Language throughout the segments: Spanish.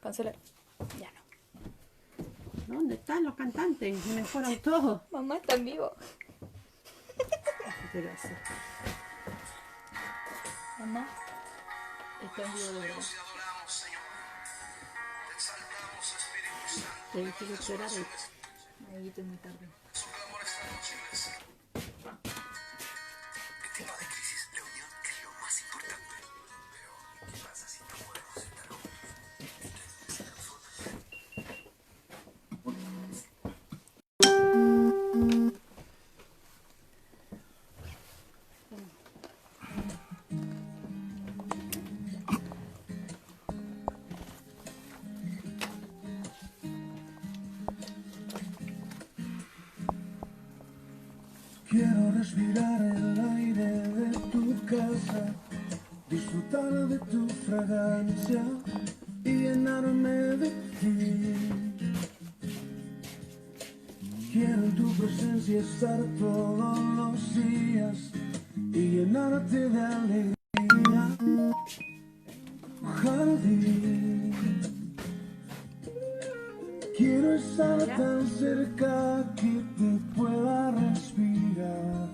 Cancelar. Ya no. ¿Dónde están los cantantes? Me fueron todos. Mamá está en vivo. ¿Qué hacer? Mamá está en vivo de verdad. Te dije que esperar ahí. Ahí estoy muy tarde. En tiempos de crisis, la unión es lo más importante. Pero, ¿qué pasa si no podemos estar Quiero respirar el aire de tu casa, disfrutar de tu fragancia y llenarme de ti. Quiero en tu presencia estar todos los días y llenarte de alegría. Jardín. Quiero estar tan cerca que te pueda respirar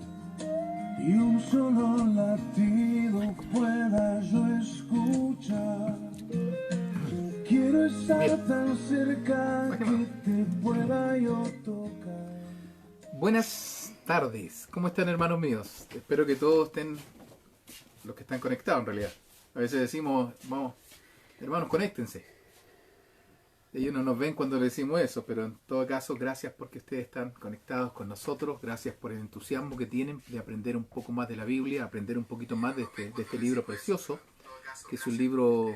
y un solo latido pueda yo escuchar. Quiero estar tan cerca que te pueda yo tocar. Buenas tardes, ¿cómo están, hermanos míos? Espero que todos estén, los que están conectados en realidad. A veces decimos, vamos, hermanos, conéctense. Ellos no nos ven cuando le decimos eso, pero en todo caso, gracias porque ustedes están conectados con nosotros, gracias por el entusiasmo que tienen de aprender un poco más de la Biblia, aprender un poquito más de este libro precioso, que es un libro...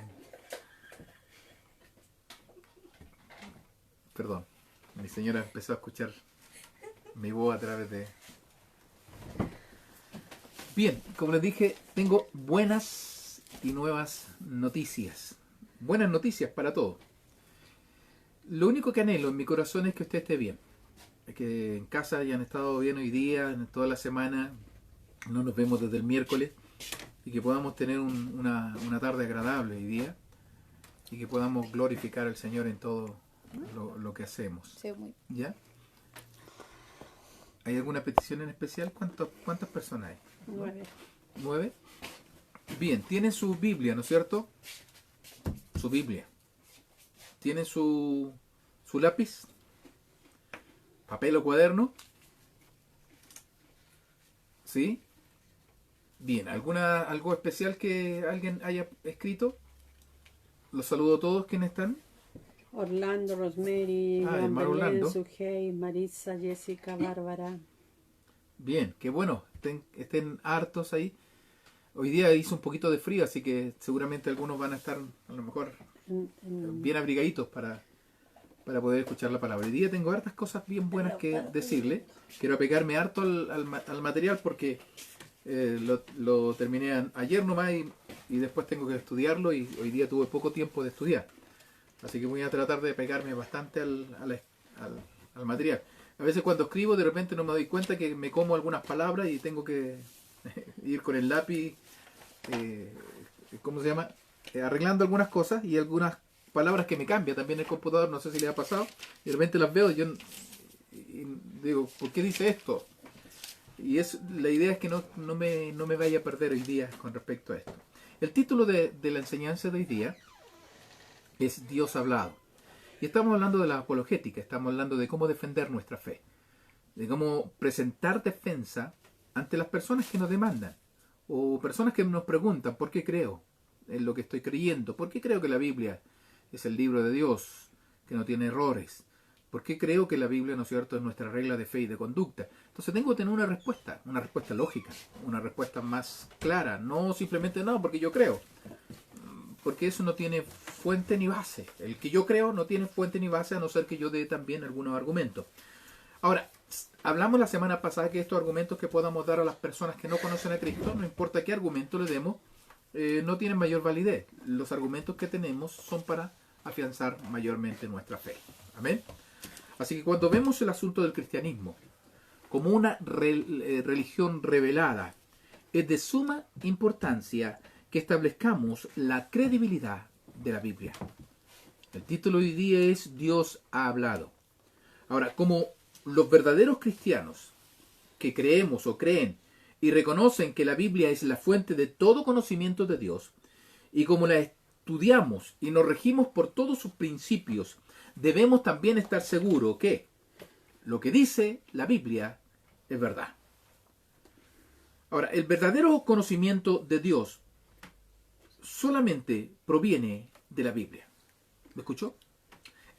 Perdón, mi señora empezó a escuchar mi voz a través de... Bien, como les dije, tengo buenas y nuevas noticias. Buenas noticias para todos. Lo único que anhelo en mi corazón es que usted esté bien. Que en casa hayan estado bien hoy día, en toda la semana. No nos vemos desde el miércoles. Y que podamos tener una tarde agradable hoy día. Y que podamos glorificar al Señor en todo lo que hacemos. Sí, muy... ¿Ya? ¿Hay alguna petición en especial? ¿Cuántas personas hay? 9. 9. Bien, tienen su Biblia, ¿no es cierto? Su Biblia. ¿Tienen su lápiz? ¿Papel o cuaderno? ¿Sí? Bien, ¿algo especial que alguien haya escrito? Los saludo a todos quienes están. Orlando, Rosemary, Ah, Joan hermano Belén, Orlando. Sujei, Marisa, Jessica, Bárbara. Bien, qué bueno, estén hartos ahí. Hoy día hizo un poquito de frío, así que seguramente algunos van a estar a lo mejor bien abrigaditos para poder escuchar la palabra. Hoy día tengo hartas cosas bien buenas que decirle. Quiero apegarme harto al material porque lo terminé ayer nomás y después tengo que estudiarlo y hoy día tuve poco tiempo de estudiar. Así que voy a tratar de pegarme bastante al material. A veces cuando escribo de repente no me doy cuenta que me como algunas palabras y tengo que ir con el lápiz, ¿cómo se llama? Arreglando algunas cosas y algunas palabras que me cambia también el computador, no sé si le ha pasado, y de repente las veo y digo, ¿por qué dice esto? Y la idea es que no me vaya a perder hoy día con respecto a esto. El título de la enseñanza de hoy día es Dios hablado. Y estamos hablando de la apologética, estamos hablando de cómo defender nuestra fe, de cómo presentar defensa ante las personas que nos demandan, o personas que nos preguntan, ¿por qué creo en lo que estoy creyendo? ¿Por qué creo que la Biblia es el libro de Dios, que no tiene errores? ¿Por qué creo que la Biblia, ¿no es cierto?, es nuestra regla de fe y de conducta? Entonces tengo que tener una respuesta lógica, una respuesta más clara, no simplemente no, porque yo creo. Porque eso no tiene fuente ni base. El que yo creo no tiene fuente ni base, a no ser que yo dé también algunos argumentos. Ahora, hablamos la semana pasada que estos argumentos que podamos dar a las personas que no conocen a Cristo, no importa qué argumento le demos, no tienen mayor validez. Los argumentos que tenemos son para afianzar mayormente nuestra fe. Amén. Así que cuando vemos el asunto del cristianismo como una religión revelada, es de suma importancia que establezcamos la credibilidad de la Biblia. El título hoy día es Dios ha hablado. Ahora, como los verdaderos cristianos que creemos o creen y reconocen que la Biblia es la fuente de todo conocimiento de Dios, y como la estudiamos y nos regimos por todos sus principios, debemos también estar seguros que lo que dice la Biblia es verdad. Ahora, el verdadero conocimiento de Dios solamente proviene de la Biblia. ¿Me escuchó?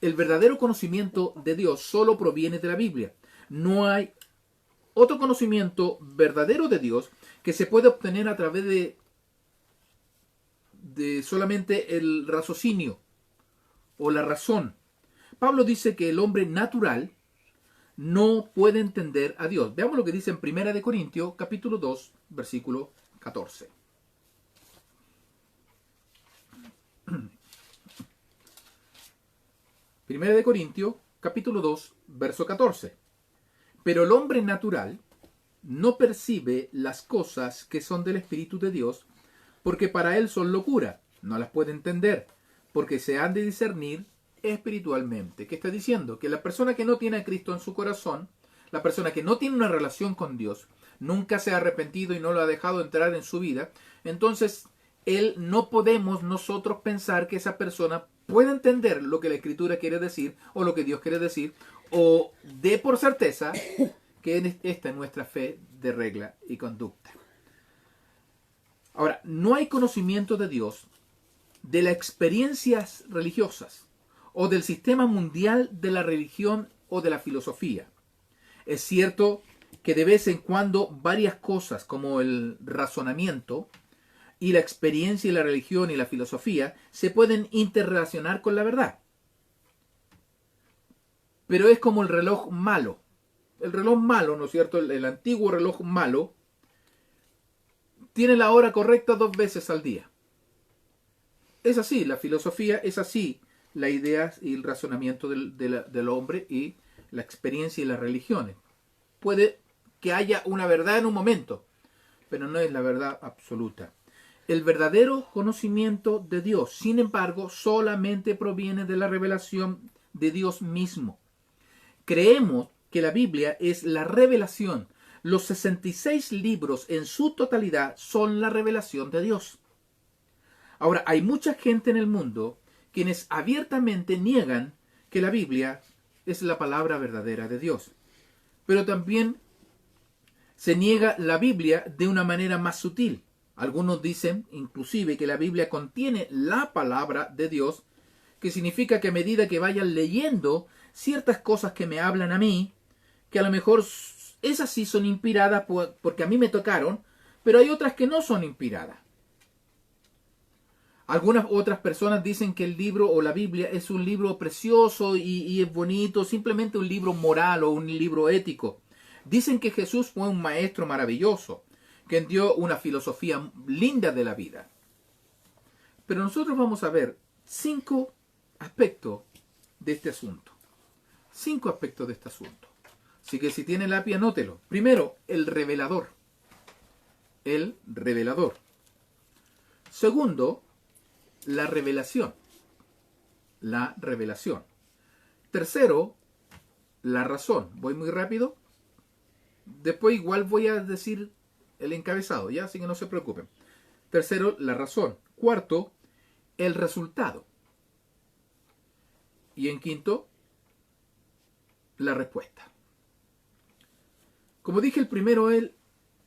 El verdadero conocimiento de Dios solo proviene de la Biblia. No hay otro conocimiento verdadero de Dios que se puede obtener a través de solamente el raciocinio o la razón. Pablo dice que el hombre natural no puede entender a Dios. Veamos lo que dice en 1 Corintios, capítulo 2, versículo 14. Primera de Corintios, capítulo 2, verso 14. Pero el hombre natural no percibe las cosas que son del Espíritu de Dios, porque para él son locura, no las puede entender, porque se han de discernir espiritualmente. ¿Qué está diciendo? Que la persona que no tiene a Cristo en su corazón, la persona que no tiene una relación con Dios, nunca se ha arrepentido y no lo ha dejado entrar en su vida, entonces no podemos nosotros pensar que esa persona puede entender lo que la Escritura quiere decir o lo que Dios quiere decir, o dé por certeza que esta es nuestra fe de regla y conducta. Ahora, no hay conocimiento de Dios de las experiencias religiosas o del sistema mundial de la religión o de la filosofía. Es cierto que de vez en cuando varias cosas como el razonamiento y la experiencia y la religión y la filosofía se pueden interrelacionar con la verdad. Pero es como el reloj malo. El reloj malo, ¿no es cierto? El antiguo reloj malo tiene la hora correcta 2 veces al día. Es así, la filosofía es así, las ideas y el razonamiento del hombre y la experiencia y las religiones. Puede que haya una verdad en un momento, pero no es la verdad absoluta. El verdadero conocimiento de Dios, sin embargo, solamente proviene de la revelación de Dios mismo. Creemos que la Biblia es la revelación. Los 66 libros en su totalidad son la revelación de Dios. Ahora, hay mucha gente en el mundo quienes abiertamente niegan que la Biblia es la palabra verdadera de Dios. Pero también se niega la Biblia de una manera más sutil. Algunos dicen inclusive que la Biblia contiene la palabra de Dios, que significa que a medida que vayan leyendo ciertas cosas que me hablan a mí, que a lo mejor esas sí son inspiradas porque a mí me tocaron, pero hay otras que no son inspiradas. Algunas otras personas dicen que el libro o la Biblia es un libro precioso y es bonito, simplemente un libro moral o un libro ético. Dicen que Jesús fue un maestro maravilloso, que dio una filosofía linda de la vida. Pero nosotros vamos a ver 5 aspectos de este asunto. 5 aspectos de este asunto. Así que si tiene lápiz, anótelo. Primero, el revelador. El revelador. Segundo, la revelación. La revelación. Tercero, la razón. Voy muy rápido. Después igual voy a decir el encabezado, ¿ya? Así que no se preocupen. Tercero, la razón. Cuarto, el resultado. Y en quinto, la respuesta. Como dije, el primero, el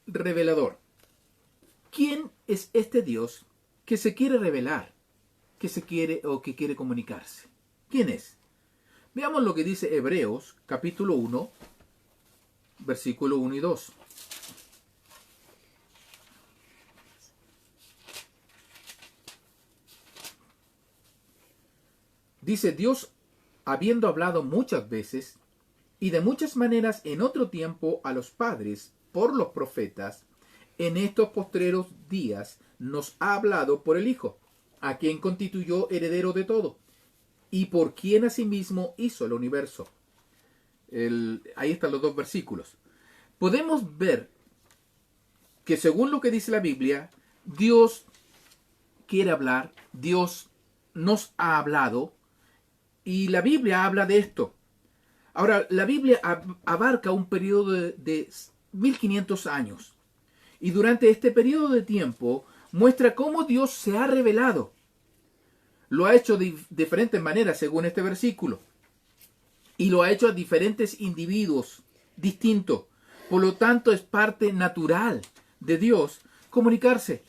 revelador. ¿Quién es este Dios que se quiere revelar, que se quiere o que quiere comunicarse? ¿Quién es? Veamos lo que dice Hebreos, capítulo 1, versículo 1 y 2. Dice: Dios, habiendo hablado muchas veces y de muchas maneras en otro tiempo a los padres por los profetas, en estos postreros días nos ha hablado por el Hijo, a quien constituyó heredero de todo, y por quien asimismo hizo el universo. Ahí están los 2 versículos. Podemos ver que según lo que dice la Biblia, Dios quiere hablar, Dios nos ha hablado, Y la Biblia habla de esto. Ahora, la Biblia abarca un periodo de 1500 años. Y durante este periodo de tiempo muestra cómo Dios se ha revelado. Lo ha hecho de diferentes maneras según este versículo. Y lo ha hecho a diferentes individuos distintos. Por lo tanto, es parte natural de Dios comunicarse.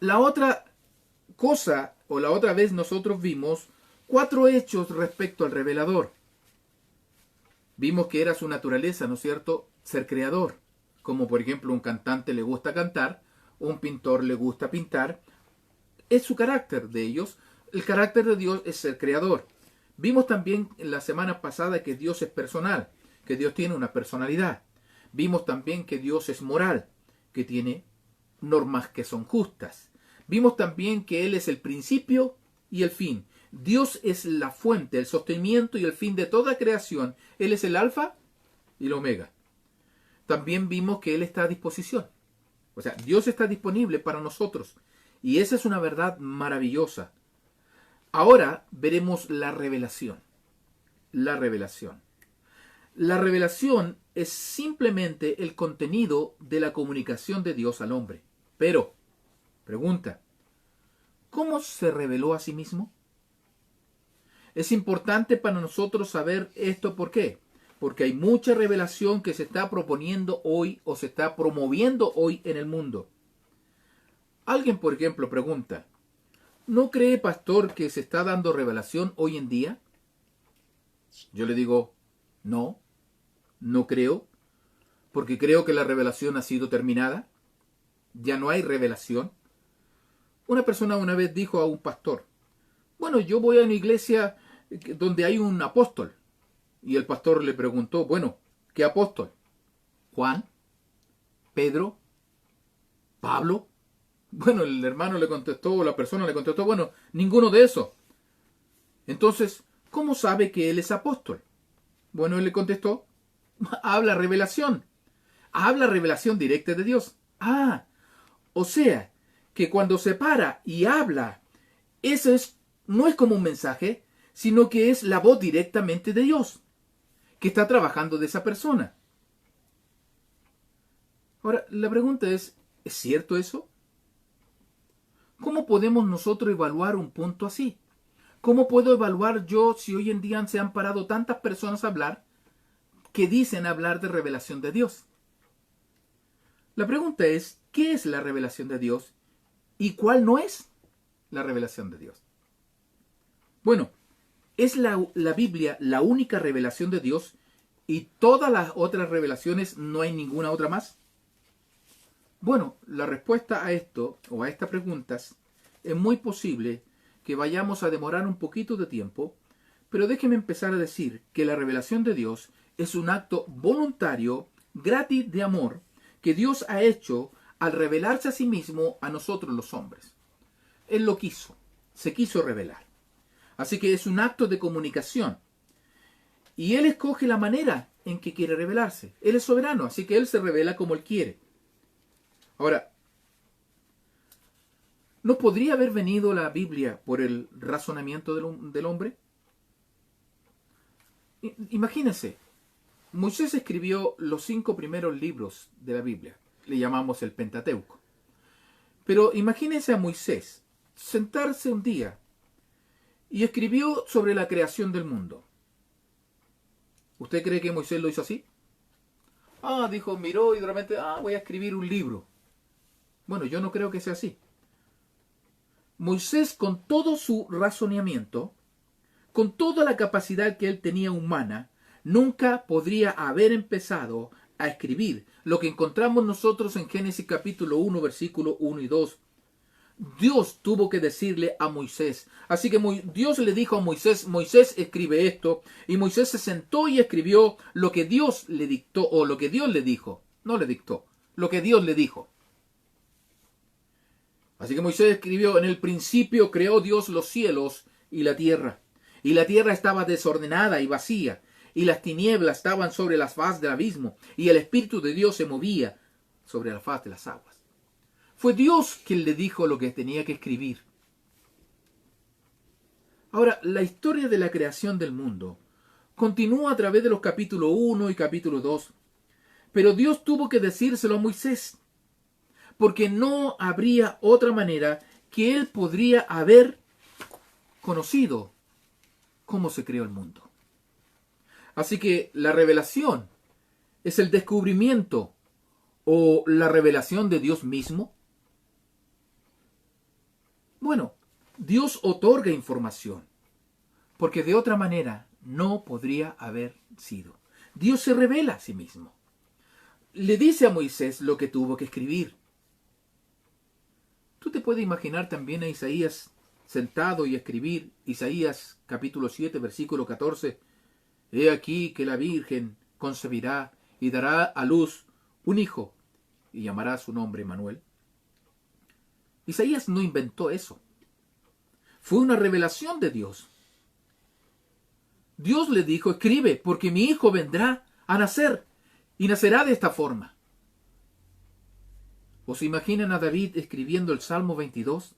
La otra cosa, o la otra vez nosotros vimos 4 hechos respecto al revelador. Vimos que era su naturaleza, ¿no es cierto?, ser creador. Como por ejemplo un cantante le gusta cantar, un pintor le gusta pintar. Es su carácter de ellos. El carácter de Dios es ser creador. Vimos también en la semana pasada que Dios es personal, que Dios tiene una personalidad. Vimos también que Dios es moral, que tiene normas que son justas. Vimos también que Él es el principio y el fin. Dios es la fuente, el sostenimiento y el fin de toda creación. Él es el alfa y el omega. También vimos que Él está a disposición. O sea, Dios está disponible para nosotros. Y esa es una verdad maravillosa. Ahora veremos la revelación. La revelación. La revelación es simplemente el contenido de la comunicación de Dios al hombre. Pero, pregunta, ¿cómo se reveló a sí mismo? Es importante para nosotros saber esto. ¿Por qué? Porque hay mucha revelación que se está proponiendo hoy o se está promoviendo hoy en el mundo. Alguien, por ejemplo, pregunta, ¿no cree, pastor, que se está dando revelación hoy en día? Yo le digo, no creo, porque creo que la revelación ha sido terminada. Ya no hay revelación. Una persona una vez dijo a un pastor, bueno, yo voy a una iglesia donde hay un apóstol. Y el pastor le preguntó, bueno, ¿qué apóstol? ¿Juan? ¿Pedro? ¿Pablo? Bueno, el hermano le contestó, o la persona le contestó, bueno, ninguno de esos. Entonces, ¿cómo sabe que él es apóstol? Bueno, él le contestó, habla revelación directa de Dios. O sea, que cuando se para y habla, eso no es como un mensaje, sino que es la voz directamente de Dios, que está trabajando de esa persona. Ahora, la pregunta ¿es cierto eso? ¿Cómo podemos nosotros evaluar un punto así? ¿Cómo puedo evaluar yo si hoy en día se han parado tantas personas a hablar que dicen hablar de revelación de Dios? La pregunta es, ¿qué es la revelación de Dios y cuál no es la revelación de Dios? Bueno, ¿es la Biblia la única revelación de Dios y todas las otras revelaciones no hay ninguna otra más? Bueno, la respuesta a esto o a estas preguntas es muy posible que vayamos a demorar un poquito de tiempo, pero déjeme empezar a decir que la revelación de Dios es un acto voluntario, gratis de amor, que Dios ha hecho al revelarse a sí mismo a nosotros los hombres. Él lo quiso, se quiso revelar. Así que es un acto de comunicación. Y Él escoge la manera en que quiere revelarse. Él es soberano, así que Él se revela como Él quiere. Ahora, ¿no podría haber venido la Biblia por el razonamiento del hombre? Imagínense, Moisés escribió los 5 primeros libros de la Biblia. Le llamamos el Pentateuco. Pero imagínense a Moisés sentarse un día y escribió sobre la creación del mundo. ¿Usted cree que Moisés lo hizo así? Dijo, miró y de repente, voy a escribir un libro. Bueno, yo no creo que sea así. Moisés, con todo su razonamiento, con toda la capacidad que él tenía humana, nunca podría haber empezado a escribir lo que encontramos nosotros en Génesis capítulo 1, versículo 1 y 2. Dios tuvo que decirle a Moisés. Así que Dios le dijo a Moisés, Moisés escribe esto, y Moisés se sentó y escribió lo que Dios le dictó, o lo que Dios le dijo. No le dictó, lo que Dios le dijo. Así que Moisés escribió, en el principio creó Dios los cielos y la tierra estaba desordenada y vacía, y las tinieblas estaban sobre la faz del abismo, y el Espíritu de Dios se movía sobre la faz de las aguas. Fue Dios quien le dijo lo que tenía que escribir. Ahora, la historia de la creación del mundo continúa a través de los capítulos 1 y capítulo 2. Pero Dios tuvo que decírselo a Moisés, porque no habría otra manera que él podría haber conocido cómo se creó el mundo. Así que la revelación es el descubrimiento o la revelación de Dios mismo. Bueno, Dios otorga información, porque de otra manera no podría haber sido. Dios se revela a sí mismo. Le dice a Moisés lo que tuvo que escribir. Tú te puedes imaginar también a Isaías sentado y escribir, Isaías capítulo 7, versículo 14, He aquí que la Virgen concebirá y dará a luz un hijo, y llamará su nombre Manuel. Isaías no inventó eso. Fue una revelación de Dios. Dios le dijo, escribe, porque mi hijo vendrá a nacer, y nacerá de esta forma. ¿Os imaginan a David escribiendo el Salmo 22?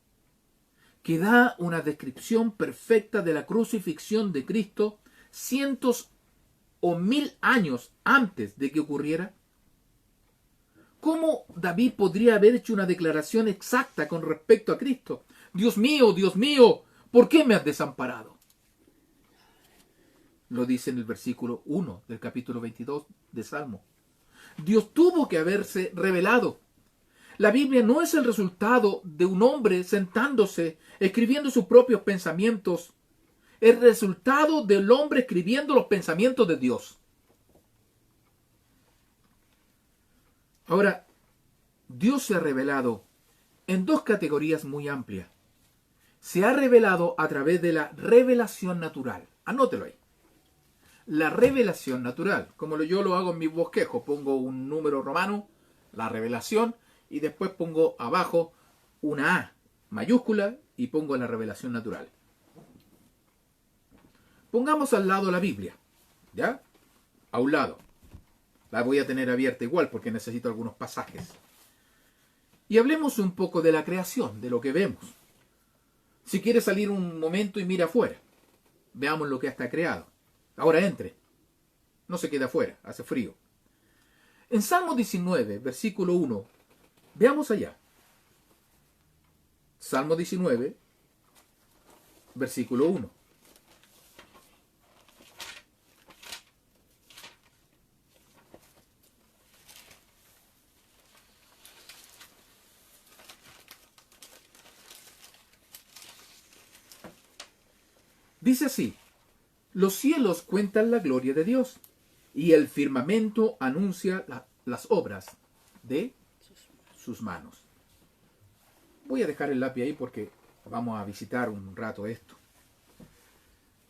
Que da una descripción perfecta de la crucifixión de Cristo cientos o 1000 años antes de que ocurriera. ¿Cómo David podría haber hecho una declaración exacta con respecto a Cristo? Dios mío, ¿por qué me has desamparado? Lo dice en el versículo 1 del capítulo 22 de Salmo. Dios tuvo que haberse revelado. La Biblia no es el resultado de un hombre sentándose, escribiendo sus propios pensamientos. Es el resultado del hombre escribiendo los pensamientos de Dios. Ahora, Dios se ha revelado en dos categorías muy amplias. Se ha revelado a través de la revelación natural. Anótelo ahí. La revelación natural, como yo lo hago en mis bosquejos, pongo un número romano, la revelación, y después pongo abajo una A mayúscula y pongo la revelación natural. Pongamos al lado la Biblia, ¿ya? A un lado. La voy a tener abierta igual porque necesito algunos pasajes. Y hablemos un poco de la creación, de lo que vemos. Si quiere salir un momento y mira afuera, veamos lo que está creado. Ahora entre. No se quede afuera, hace frío. En Salmo 19, versículo 1, veamos allá. Salmo 19, versículo 1. Dice así, los cielos cuentan la gloria de Dios, y el firmamento anuncia las obras de sus manos. Voy a dejar el lápiz ahí porque vamos a visitar un rato esto.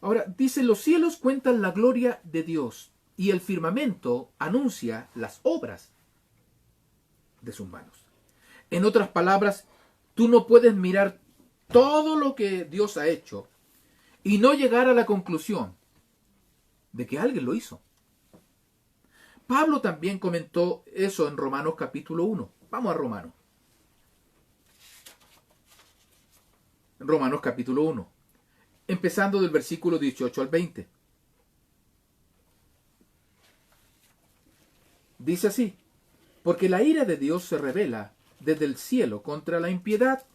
Ahora, dice, los cielos cuentan la gloria de Dios, y el firmamento anuncia las obras de sus manos. En otras palabras, tú no puedes mirar todo lo que Dios ha hecho y no llegar a la conclusión de que alguien lo hizo. Pablo también comentó eso en Romanos capítulo 1. Vamos a Romanos. Romanos capítulo 1. Empezando del versículo 18 al 20. Dice así, porque la ira de Dios se revela desde el cielo contra la impiedad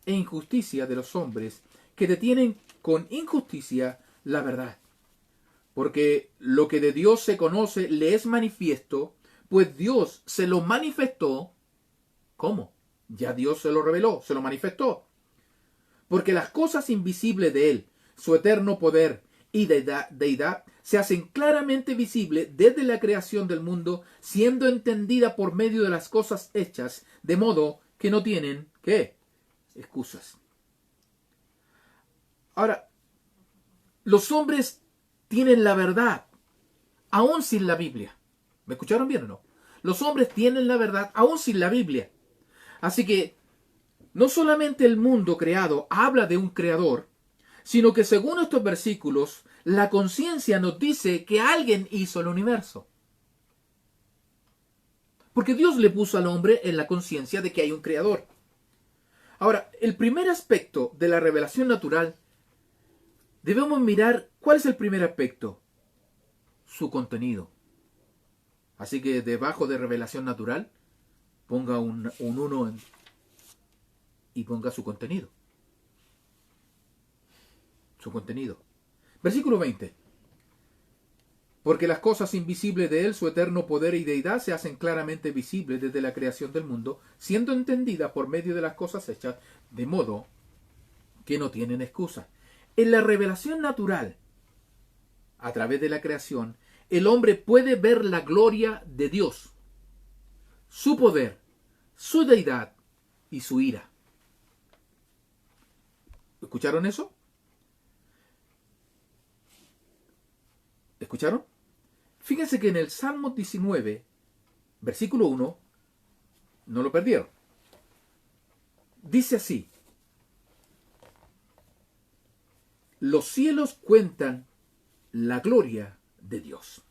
e injusticia de los hombres que detienen con injusticia la verdad. Porque lo que de Dios se conoce le es manifiesto, pues Dios se lo manifestó. ¿Cómo? Ya Dios se lo reveló, se lo manifestó. Porque las cosas invisibles de Él, su eterno poder y deidad, se hacen claramente visibles desde la creación del mundo, siendo entendida por medio de las cosas hechas, de modo que no tienen, ¿qué? Excusas. Ahora, los hombres tienen la verdad, aún sin la Biblia. ¿Me escucharon bien o no? Los hombres tienen la verdad, aún sin la Biblia. Así que, no solamente el mundo creado habla de un creador, sino que según estos versículos, la conciencia nos dice que alguien hizo el universo. Porque Dios le puso al hombre en la conciencia de que hay un creador. Ahora, el primer aspecto de la revelación natural debemos mirar cuál es el primer aspecto, su contenido. Así que debajo de revelación natural, ponga un 1 y ponga su contenido. Su contenido. Versículo 20. Porque las cosas invisibles de Él, su eterno poder y deidad, se hacen claramente visibles desde la creación del mundo, siendo entendidas por medio de las cosas hechas, de modo que no tienen excusa. En la revelación natural, a través de la creación, el hombre puede ver la gloria de Dios, su poder, su deidad y su ira. ¿Escucharon eso? ¿Escucharon? Fíjense que en el Salmo 19, versículo 1, no lo perdieron. Dice así: los cielos cuentan la gloria de Dios.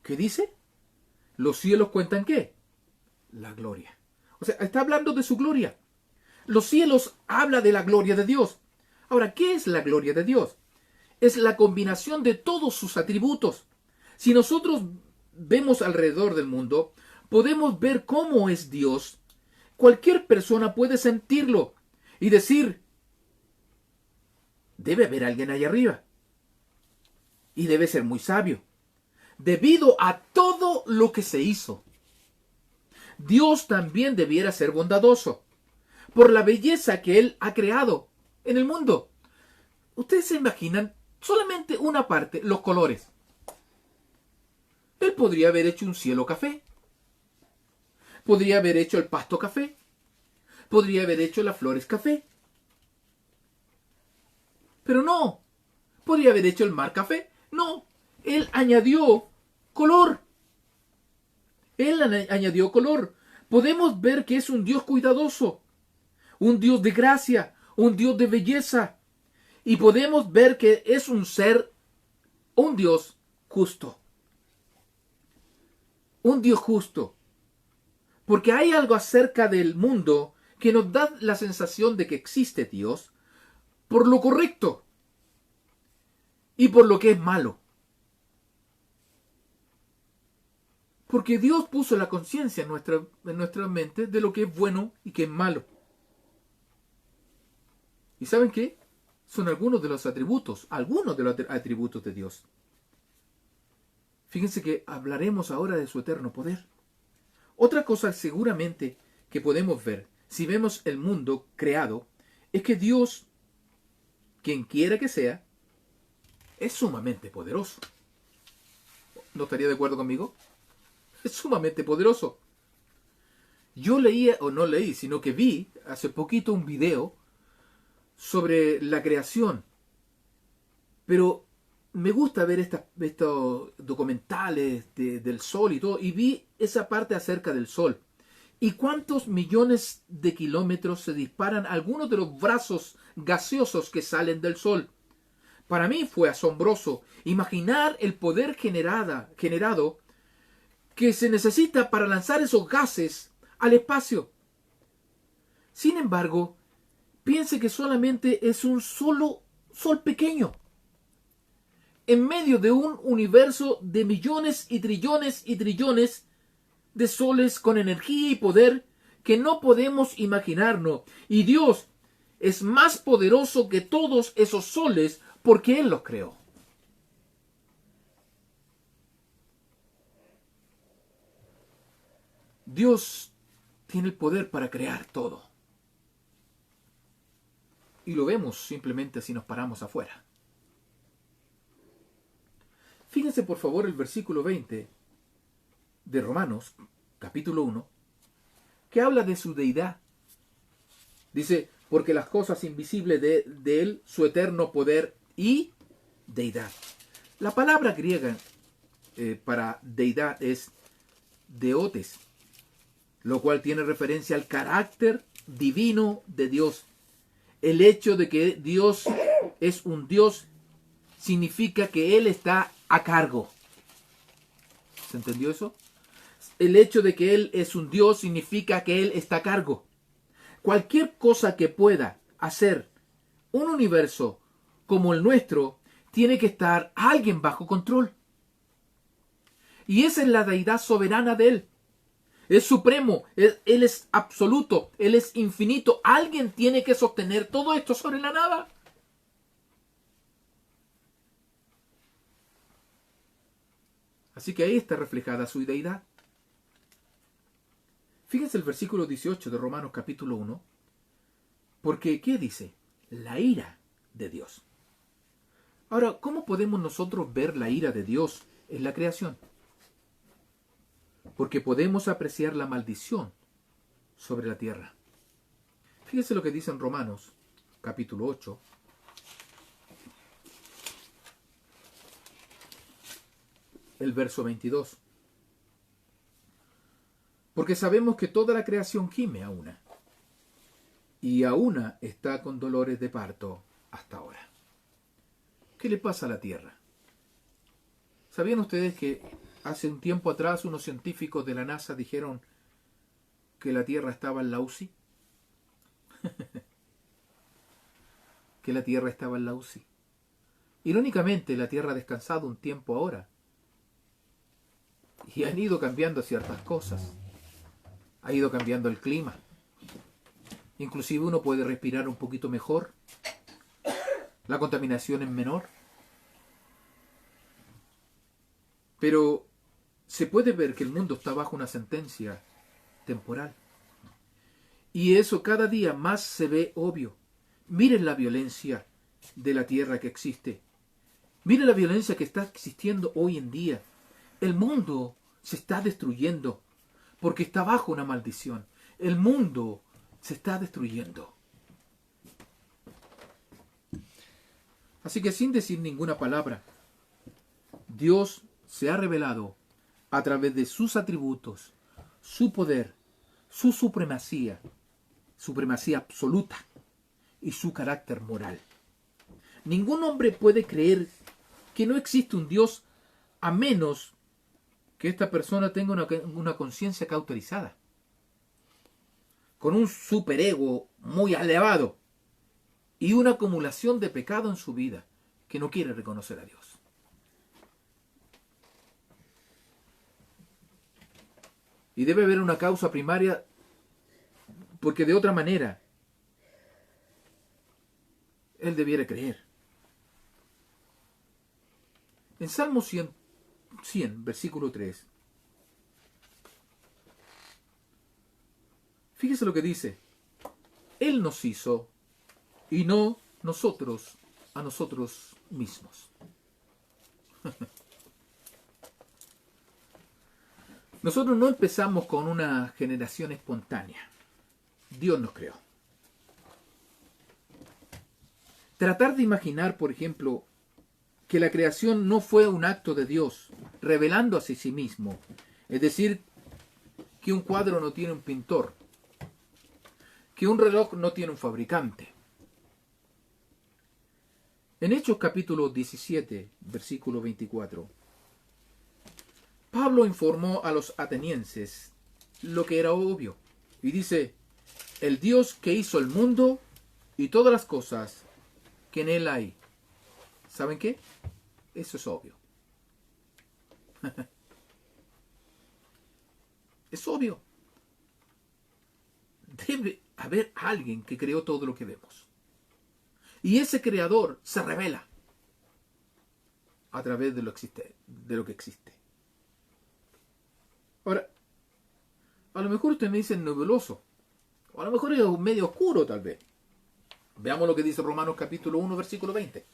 ¿Qué dice? Los cielos cuentan ¿qué? La gloria. O sea, está hablando de su gloria. Los cielos habla de la gloria de Dios. Ahora, ¿qué es la gloria de Dios? Es la combinación de todos sus atributos. Si nosotros vemos alrededor del mundo, podemos ver cómo es Dios. Cualquier persona puede sentirlo y decir: debe haber alguien allá arriba. Y debe ser muy sabio, debido a todo lo que se hizo. Dios también debiera ser bondadoso, por la belleza que Él ha creado en el mundo. Ustedes se imaginan solamente una parte, los colores. Él podría haber hecho un cielo café. Podría haber hecho el pasto café. Podría haber hecho las flores café. Pero no. Podría haber hecho el mar café. No. Él añadió color. Él añadió color. Podemos ver que es un Dios cuidadoso, un Dios de gracia, un Dios de belleza. Y podemos ver que es un Dios justo. Un Dios justo. Porque hay algo acerca del mundo que nos da la sensación de que existe Dios por lo correcto y por lo que es malo. Porque Dios puso la conciencia en nuestra mente de lo que es bueno y que es malo. ¿Y saben qué? Son algunos de los atributos de Dios. Fíjense que hablaremos ahora de su eterno poder. Otra cosa seguramente que podemos ver, si vemos el mundo creado, es que Dios, quien quiera que sea, es sumamente poderoso. ¿No estaría de acuerdo conmigo? Es sumamente poderoso. Yo leía, o no leí, sino que vi hace poquito un video sobre la creación. Pero me gusta ver estos documentales del sol y todo, y vi esa parte acerca del sol. ¿Y cuántos millones de kilómetros se disparan algunos de los brazos gaseosos que salen del sol? Para mí fue asombroso imaginar el poder generado que se necesita para lanzar esos gases al espacio. Sin embargo, piense que solamente es un solo sol pequeño, en medio de un universo de millones y trillones de soles con energía y poder que no podemos imaginarnos. Y Dios es más poderoso que todos esos soles porque Él los creó. Dios tiene el poder para crear todo. Y lo vemos simplemente si nos paramos afuera. Fíjense por favor el versículo 20 de Romanos, capítulo 1, que habla de su deidad. Dice, porque las cosas invisibles de Él, su eterno poder y deidad. La palabra griega para deidad es deotes, lo cual tiene referencia al carácter divino de Dios. El hecho de que Dios es un Dios significa que Él está a cargo. ¿Se entendió eso? El hecho de que Él es un Dios significa que Él está a cargo. Cualquier cosa que pueda hacer un universo como el nuestro, tiene que estar alguien bajo control. Y esa es la deidad soberana de Él. Es supremo, Él es absoluto, Él es infinito. Alguien tiene que sostener todo esto sobre la nada. Así que ahí está reflejada su deidad. Fíjense el versículo 18 de Romanos capítulo 1. Porque, ¿qué dice? La ira de Dios. Ahora, ¿cómo podemos nosotros ver la ira de Dios en la creación? Porque podemos apreciar la maldición sobre la tierra. Fíjense lo que dice en Romanos capítulo 8. El verso 22. Porque sabemos que toda la creación gime a una, y a una está con dolores de parto hasta ahora. ¿Qué le pasa a la tierra? ¿Sabían ustedes que hace un tiempo atrás unos científicos de la NASA dijeron que la tierra estaba en la UCI? Que la tierra estaba en la UCI. Irónicamente, la tierra ha descansado un tiempo ahora. Y han ido cambiando ciertas cosas. Ha ido cambiando el clima. Inclusive uno puede respirar un poquito mejor. La contaminación es menor. Pero se puede ver que el mundo está bajo una sentencia temporal. Y eso cada día más se ve obvio. Miren la violencia de la tierra que existe. Miren la violencia que está existiendo hoy en día. El mundo se está destruyendo porque está bajo una maldición. El mundo se está destruyendo. Así que sin decir ninguna palabra, Dios se ha revelado a través de sus atributos, su poder, su supremacía absoluta y su carácter moral. Ningún hombre puede creer que no existe un Dios a menos que esta persona tenga una conciencia cauterizada, con un superego muy elevado y una acumulación de pecado en su vida que no quiere reconocer a Dios. Y debe haber una causa primaria, porque de otra manera él debiera creer. En Salmo 100, versículo 3. Fíjese lo que dice. Él nos hizo y no nosotros a nosotros mismos. Nosotros no empezamos con una generación espontánea. Dios nos creó. Tratar de imaginar, por ejemplo, que la creación no fue un acto de Dios revelándose a sí mismo. Es decir, que un cuadro no tiene un pintor, que un reloj no tiene un fabricante. En Hechos capítulo 17, versículo 24, Pablo informó a los atenienses lo que era obvio. Y dice, el Dios que hizo el mundo y todas las cosas que en él hay. ¿Saben qué? Eso es obvio. Es obvio. Debe haber alguien que creó todo lo que vemos. Y ese creador se revela a través de lo que existe. Ahora, a lo mejor usted me dice nebuloso. O a lo mejor es medio oscuro tal vez. Veamos lo que dice Romanos capítulo 1, versículo 20.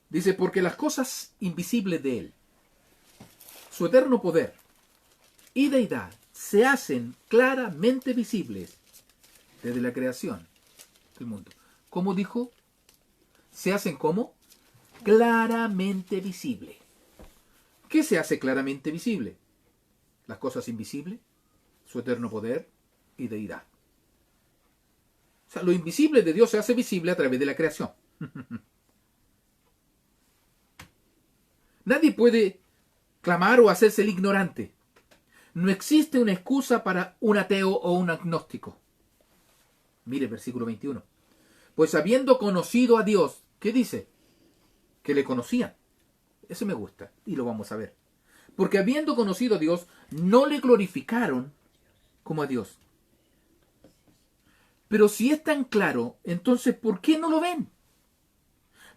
Dice, porque las cosas invisibles de Él, su eterno poder y deidad, se hacen claramente visibles desde la creación del mundo. ¿Cómo dijo? ¿Se hacen cómo? Claramente visible. ¿Qué se hace claramente visible? Las cosas invisibles, su eterno poder y deidad. O sea, lo invisible de Dios se hace visible a través de la creación. Nadie puede clamar o hacerse el ignorante. No existe una excusa para un ateo o un agnóstico. Mire el versículo 21. Pues habiendo conocido a Dios, ¿qué dice? Que le conocían. Eso me gusta y lo vamos a ver. Porque habiendo conocido a Dios, no le glorificaron como a Dios. Pero si es tan claro, entonces ¿por qué no lo ven?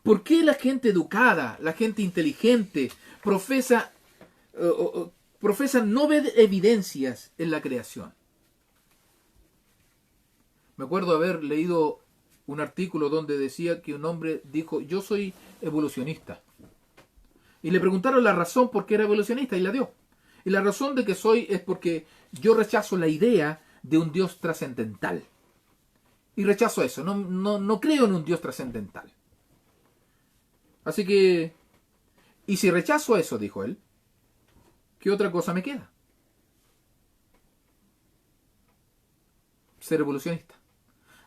¿Por qué la gente educada, la gente inteligente, profesa no ver evidencias en la creación? Me acuerdo haber leído un artículo donde decía que un hombre dijo, yo soy evolucionista. Y le preguntaron la razón por qué era evolucionista y la dio. Y la razón de que soy es porque yo rechazo la idea de un Dios trascendental. Y rechazo eso, no creo en un Dios trascendental. Así que, y si rechazo eso, dijo él, ¿qué otra cosa me queda? Ser evolucionista.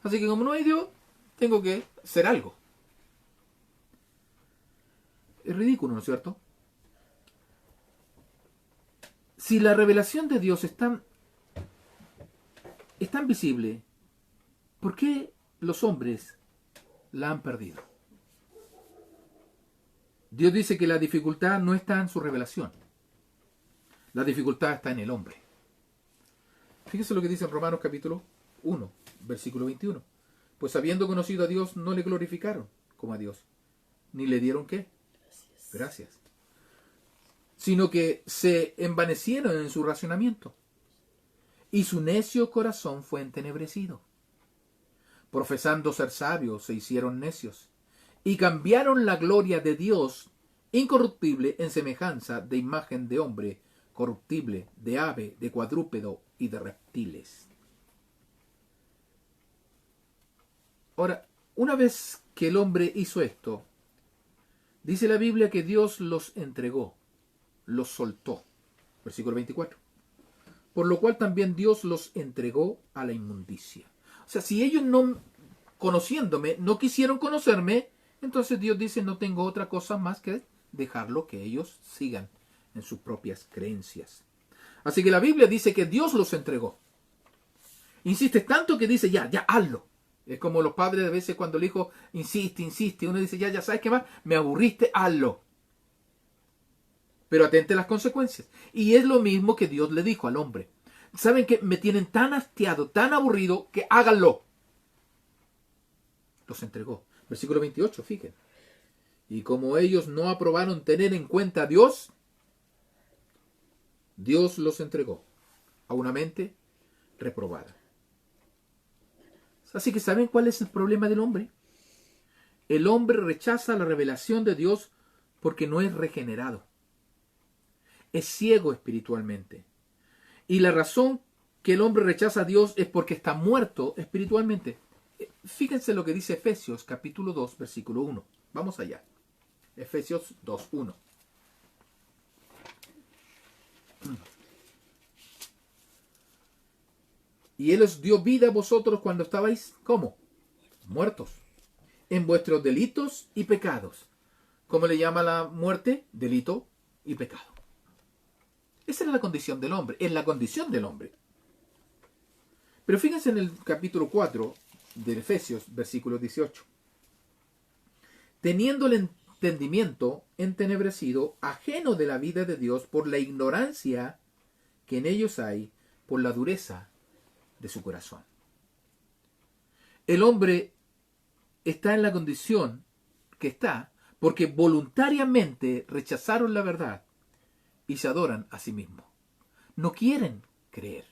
Así que como no hay Dios, tengo que ser algo. Es ridículo, ¿no es cierto? Si la revelación de Dios es tan visible, ¿por qué los hombres la han perdido? Dios dice que la dificultad no está en su revelación. La dificultad está en el hombre. Fíjese lo que dice en Romanos capítulo 1, versículo 21. Pues habiendo conocido a Dios, no le glorificaron como a Dios, ni le dieron ¿qué? Gracias. Sino que se envanecieron en su razonamiento, y su necio corazón fue entenebrecido. Profesando ser sabios, se hicieron necios, y cambiaron la gloria de Dios incorruptible en semejanza de imagen de hombre corruptible, de ave, de cuadrúpedo y de reptiles. Ahora, una vez que el hombre hizo esto, dice la Biblia que Dios los entregó, los soltó. Versículo 24. Por lo cual también Dios los entregó a la inmundicia. O sea, si ellos no, conociéndome, no quisieron conocerme, entonces Dios dice, no tengo otra cosa más que dejarlo que ellos sigan en sus propias creencias. Así que la Biblia dice que Dios los entregó. Insiste tanto que dice, ya, hazlo. Es como los padres de veces cuando el hijo insiste. Uno dice, ya, ¿sabes qué más? Me aburriste, hazlo. Pero atente a las consecuencias. Y es lo mismo que Dios le dijo al hombre. ¿Saben qué? Me tienen tan hastiado, tan aburrido, que háganlo. Los entregó. Versículo 28, fíjense. Y como ellos no aprobaron tener en cuenta a Dios, Dios los entregó a una mente reprobada. Así que ¿saben cuál es el problema del hombre? El hombre rechaza la revelación de Dios porque no es regenerado. Es ciego espiritualmente. Y la razón que el hombre rechaza a Dios es porque está muerto espiritualmente. Fíjense lo que dice Efesios capítulo 2, versículo 1. Vamos allá. Efesios 2, 1. Y Él os dio vida a vosotros cuando estabais, ¿cómo? Muertos. En vuestros delitos y pecados. ¿Cómo le llama la muerte? Delito y pecado. Esa era la condición del hombre. Es la condición del hombre. Pero fíjense en el capítulo 4 de Efesios, versículo 18. Teniendo el entendimiento entenebrecido, ajeno de la vida de Dios por la ignorancia que en ellos hay, por la dureza de su corazón. El hombre está en la condición que está porque voluntariamente rechazaron la verdad y se adoran a sí mismos. No quieren creer.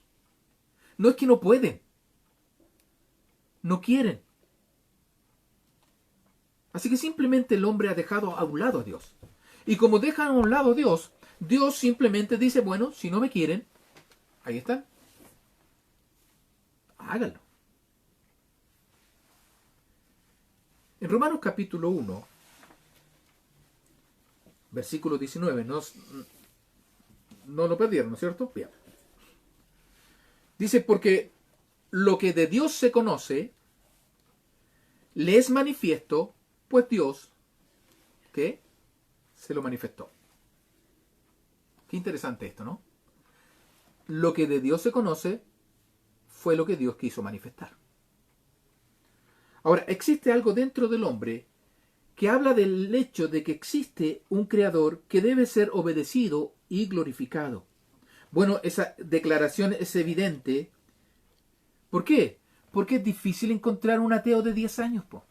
No es que no pueden. No quieren. Así que simplemente el hombre ha dejado a un lado a Dios. Y como dejan a un lado a Dios, Dios simplemente dice, bueno, si no me quieren, ahí están. Háganlo. En Romanos capítulo 1, versículo 19, no lo perdieron, ¿no es cierto? Bien. Dice, porque lo que de Dios se conoce, le es manifiesto, pues Dios, ¿qué? Se lo manifestó. Qué interesante esto, ¿no? Lo que de Dios se conoce, fue lo que Dios quiso manifestar. Ahora, existe algo dentro del hombre que habla del hecho de que existe un creador que debe ser obedecido y glorificado. Bueno, esa declaración es evidente. ¿Por qué? Porque es difícil encontrar un ateo de 10 años, po.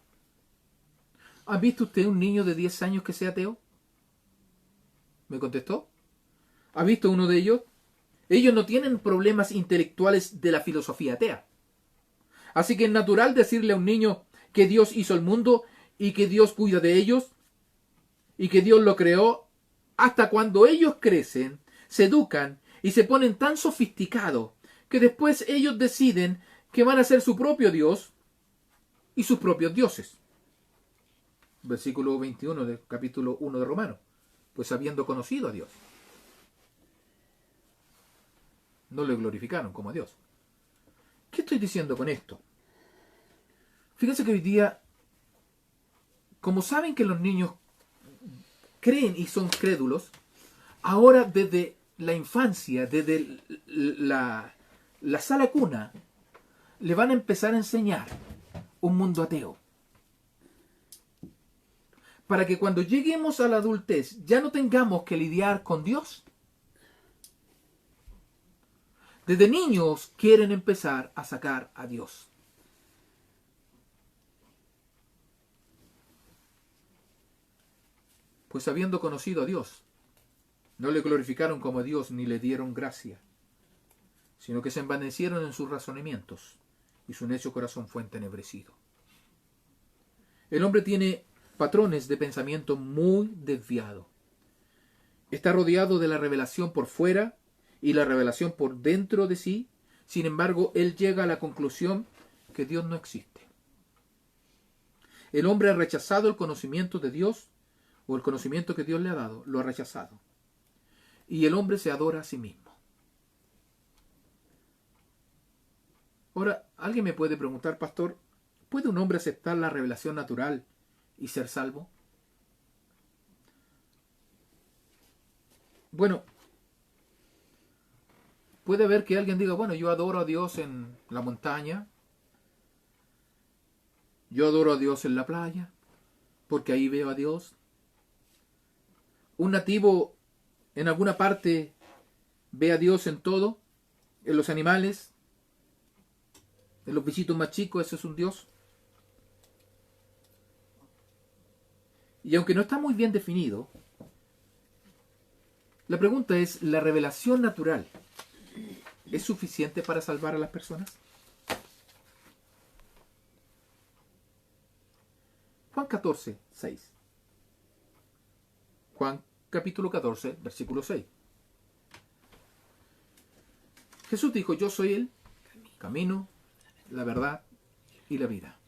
¿Ha visto usted un niño de 10 años que sea ateo? ¿Me contestó? ¿Ha visto uno de ellos? Ellos no tienen problemas intelectuales de la filosofía atea. Así que es natural decirle a un niño que Dios hizo el mundo y que Dios cuida de ellos y que Dios lo creó, hasta cuando ellos crecen, se educan y se ponen tan sofisticados que después ellos deciden que van a ser su propio Dios y sus propios dioses. Versículo 21 del capítulo 1 de Romanos. Pues habiendo conocido a Dios, no le glorificaron como a Dios. ¿Qué estoy diciendo con esto? Fíjense que hoy día, como saben que los niños creen y son crédulos, ahora desde la infancia, desde la sala cuna, le van a empezar a enseñar un mundo ateo. Para que cuando lleguemos a la adultez ya no tengamos que lidiar con Dios. Desde niños quieren empezar a sacar a Dios. Pues habiendo conocido a Dios, no le glorificaron como a Dios ni le dieron gracia, sino que se envanecieron en sus razonamientos y su necio corazón fue entenebrecido. El hombre tiene patrones de pensamiento muy desviados. Está rodeado de la revelación por fuera y la revelación por dentro de sí. Sin embargo, él llega a la conclusión que Dios no existe. El hombre ha rechazado el conocimiento de Dios, o el conocimiento que Dios le ha dado, lo ha rechazado. Y el hombre se adora a sí mismo. Ahora, alguien me puede preguntar, pastor, ¿puede un hombre aceptar la revelación natural y ser salvo? Bueno, puede haber que alguien diga, bueno, yo adoro a Dios en la montaña, yo adoro a Dios en la playa, porque ahí veo a Dios. Un nativo en alguna parte ve a Dios en todo, en los animales, en los bichitos más chicos, ese es un Dios. Y aunque no está muy bien definido, la pregunta es, ¿la revelación natural es suficiente para salvar a las personas? Juan 14, 6. Juan capítulo 14, versículo 6. Jesús dijo, yo soy el camino, la verdad y la vida.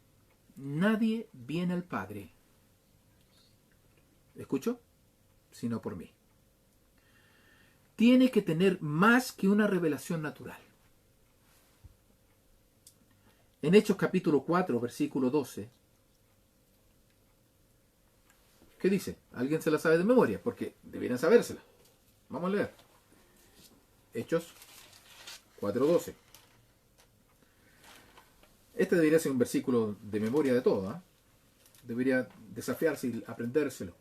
Nadie viene al Padre, ¿escucho? Sino por mí. Tiene que tener más que una revelación natural. En Hechos capítulo 4, versículo 12, ¿qué dice? ¿Alguien se la sabe de memoria? Porque debieran sabérsela. Vamos a leer. Hechos 4:12. Este debería ser un versículo de memoria de todo, ¿eh? Debería desafiarse y aprendérselo.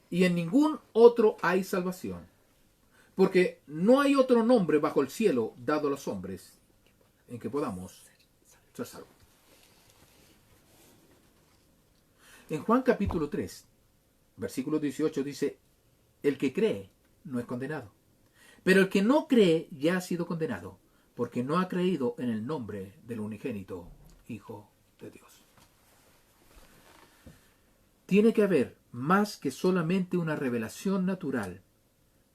Y en ningún otro hay salvación, porque no hay otro nombre bajo el cielo dado a los hombres en que podamos ser salvos. En Juan capítulo 3, versículo 18 dice, el que cree no es condenado, pero el que no cree ya ha sido condenado, porque no ha creído en el nombre del unigénito Hijo de Dios. Tiene que haber más que solamente una revelación natural,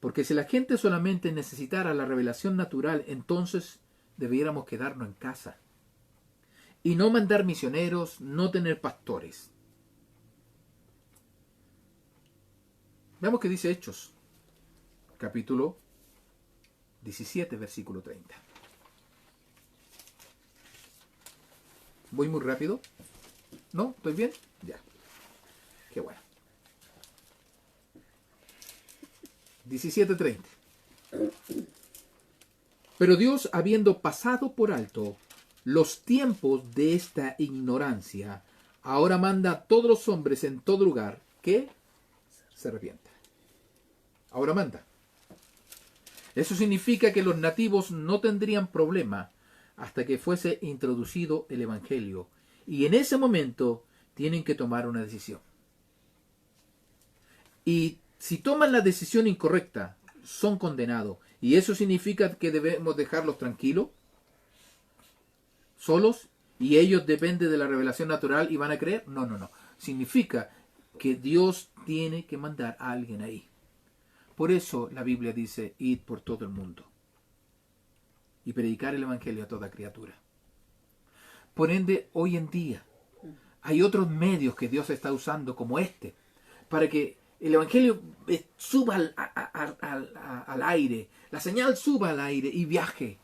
porque si la gente solamente necesitara la revelación natural, entonces debiéramos quedarnos en casa y no mandar misioneros, no tener pastores. Veamos qué dice Hechos, capítulo 17, versículo 30. ¿Voy muy rápido? ¿No? ¿Estoy bien? Ya. Qué bueno. 17:30. Pero Dios, habiendo pasado por alto los tiempos de esta ignorancia, ahora manda a todos los hombres en todo lugar que se arrepientan. Ahora manda. Eso significa que los nativos no tendrían problema hasta que fuese introducido el Evangelio. Y en ese momento tienen que tomar una decisión. Y si toman la decisión incorrecta, son condenados. ¿Y eso significa que debemos dejarlos tranquilos? ¿Solos? ¿Y ellos dependen de la revelación natural y van a creer? No, no, no. Significa que Dios tiene que mandar a alguien ahí. Por eso la Biblia dice, id por todo el mundo y predicar el Evangelio a toda criatura. Por ende, hoy en día hay otros medios que Dios está usando como este, para que el Evangelio suba al aire, la señal suba al aire y viaje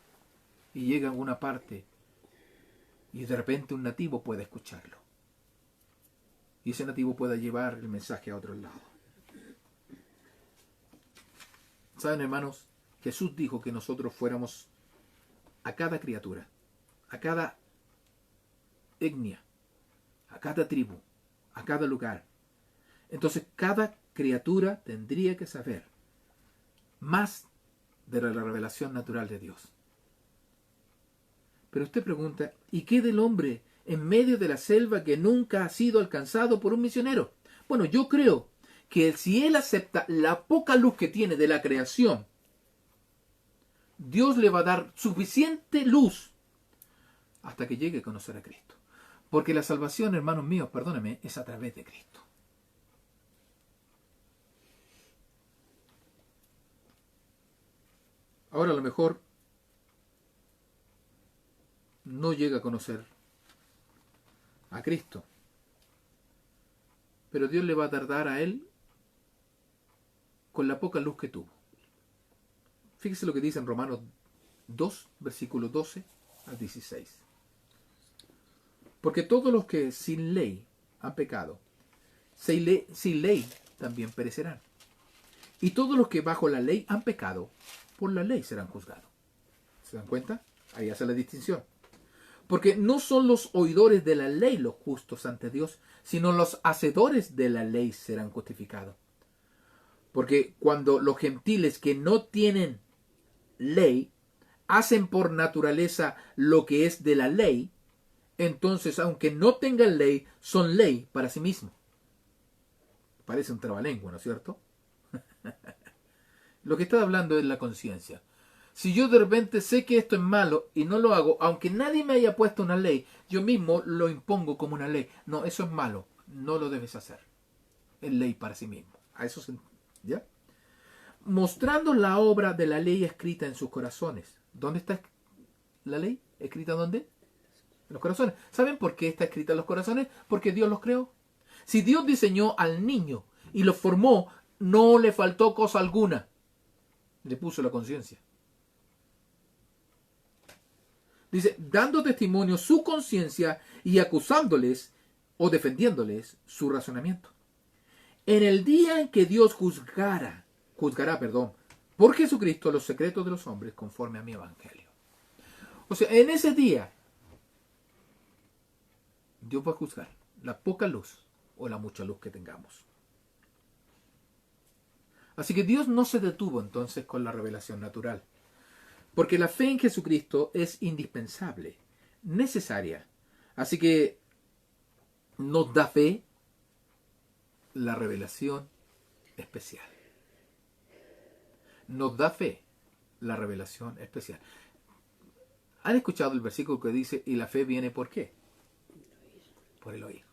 y llegue a alguna parte y de repente un nativo pueda escucharlo. Y ese nativo pueda llevar el mensaje a otro lado. ¿Saben, hermanos? Jesús dijo que nosotros fuéramos a cada criatura, a cada etnia, a cada tribu, a cada lugar. Entonces cada criatura tendría que saber más de la revelación natural de Dios. Pero usted pregunta, ¿y qué del hombre en medio de la selva que nunca ha sido alcanzado por un misionero? Bueno, yo creo que si él acepta la poca luz que tiene de la creación, Dios le va a dar suficiente luz hasta que llegue a conocer a Cristo. Porque la salvación, hermanos míos, perdónenme, es a través de Cristo. Ahora a lo mejor no llega a conocer a Cristo, pero Dios le va a dar a él con la poca luz que tuvo. Fíjese lo que dice en Romanos 2, versículos 12 al 16. Porque todos los que sin ley han pecado, sin ley también perecerán. Y todos los que bajo la ley han pecado, por la ley serán juzgados. ¿Se dan cuenta? Ahí hace la distinción. Porque no son los oidores de la ley los justos ante Dios, sino los hacedores de la ley serán justificados. Porque cuando los gentiles que no tienen ley hacen por naturaleza lo que es de la ley, entonces aunque no tengan ley, son ley para sí mismos. Parece un trabalengua, ¿no es cierto? Lo que está hablando es la conciencia. Si yo de repente sé que esto es malo y no lo hago, aunque nadie me haya puesto una ley, yo mismo lo impongo como una ley. No, eso es malo, no lo debes hacer. Es ley para sí mismo. A eso se... ¿Ya? Mostrando la obra de la ley escrita en sus corazones. ¿Dónde está la ley? ¿Escrita dónde? En los corazones. ¿Saben por qué está escrita en los corazones? Porque Dios los creó. Si Dios diseñó al niño y lo formó, no le faltó cosa alguna. Le puso la conciencia. Dice, dando testimonio su conciencia y acusándoles o defendiéndoles su razonamiento. En el día en que Dios juzgará, por Jesucristo los secretos de los hombres conforme a mi evangelio. O sea, en ese día, Dios va a juzgar la poca luz o la mucha luz que tengamos. Así que Dios no se detuvo entonces con la revelación natural. Porque la fe en Jesucristo es indispensable, necesaria. Así que nos da fe la revelación especial. Nos da fe la revelación especial. ¿Han escuchado el versículo que dice, y la fe viene por qué? Por el oír.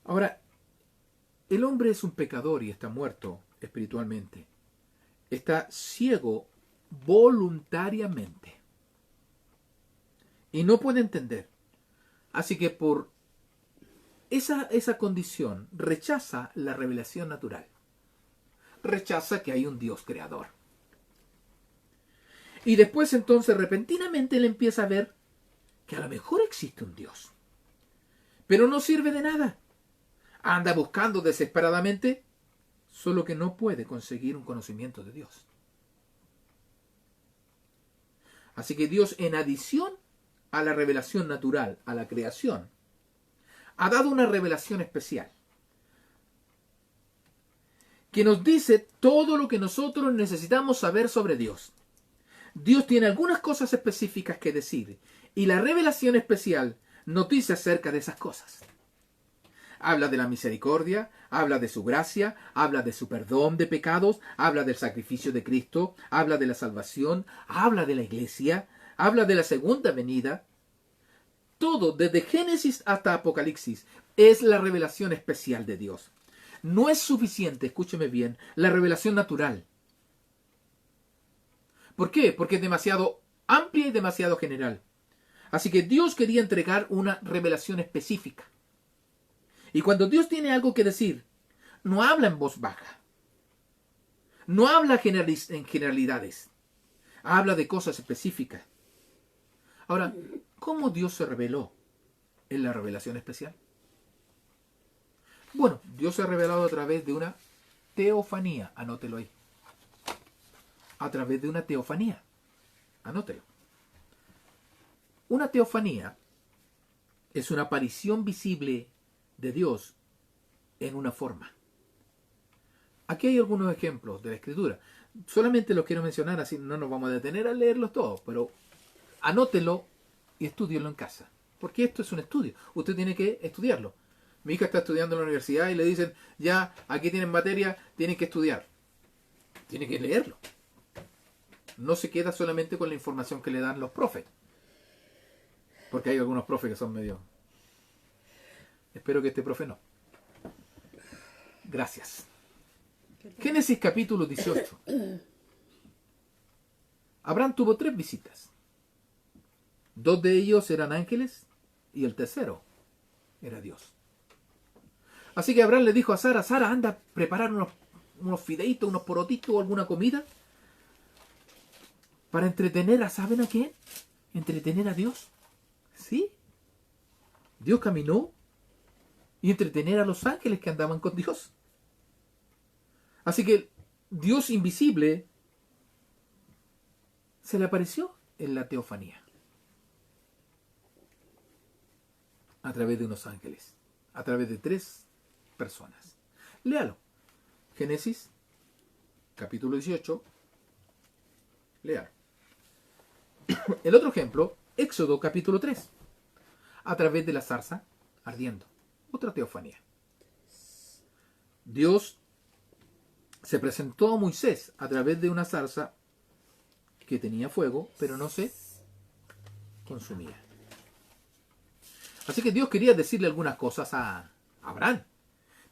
Ahora, el hombre es un pecador y está muerto espiritualmente. Está ciego voluntariamente. Y no puede entender. Así que por esa condición rechaza la revelación natural. Rechaza que hay un Dios creador. Y después entonces repentinamente él empieza a ver que a lo mejor existe un Dios. Pero no sirve de nada. Anda buscando desesperadamente, solo que no puede conseguir un conocimiento de Dios. Así que Dios, en adición a la revelación natural, a la creación, ha dado una revelación especial que nos dice todo lo que nosotros necesitamos saber sobre Dios. Dios tiene algunas cosas específicas que decir y la revelación especial nos dice acerca de esas cosas. Habla de la misericordia, habla de su gracia, habla de su perdón de pecados, habla del sacrificio de Cristo, habla de la salvación, habla de la iglesia, habla de la segunda venida. Todo, desde Génesis hasta Apocalipsis, es la revelación especial de Dios. No es suficiente, escúcheme bien, la revelación natural. ¿Por qué? Porque es demasiado amplia y demasiado general. Así que Dios quería entregar una revelación específica. Y cuando Dios tiene algo que decir, no habla en voz baja. No habla en generalidades. Habla de cosas específicas. Ahora, ¿cómo Dios se reveló en la revelación especial? Bueno, Dios se ha revelado a través de una teofanía. Anótelo ahí. A través de una teofanía. Anótelo. Una teofanía es una aparición visible de Dios en una forma. Aquí hay algunos ejemplos de la Escritura. Solamente los quiero mencionar, así no nos vamos a detener a leerlos todos, pero anótelo y estúdielo en casa. Porque esto es un estudio. Usted tiene que estudiarlo. Mi hija está estudiando en la universidad y le dicen, ya, aquí tienen materia, tienen que estudiar. Tiene que leerlo. No se queda solamente con la información que le dan los profes. Porque hay algunos profes que son medio... Espero que este profe no. Gracias. Génesis capítulo 18. Abraham tuvo 3 visitas. 2 de ellos eran ángeles y el tercero era Dios. Así que Abraham le dijo a Sara, Sara, anda a preparar unos fideitos, unos porotitos o alguna comida para entretener a, ¿saben a quién? Entretener a Dios. ¿Sí? Dios caminó y entretener a los ángeles que andaban con Dios. Así que Dios invisible se le apareció en la teofanía a través de unos ángeles, a través de 3 personas. Léalo. Génesis capítulo 18. Léalo. El otro ejemplo, Éxodo capítulo 3, a través de la zarza ardiendo. Otra teofanía. Dios se presentó a Moisés a través de una zarza que tenía fuego, pero no se consumía. Así que Dios quería decirle algunas cosas a Abraham.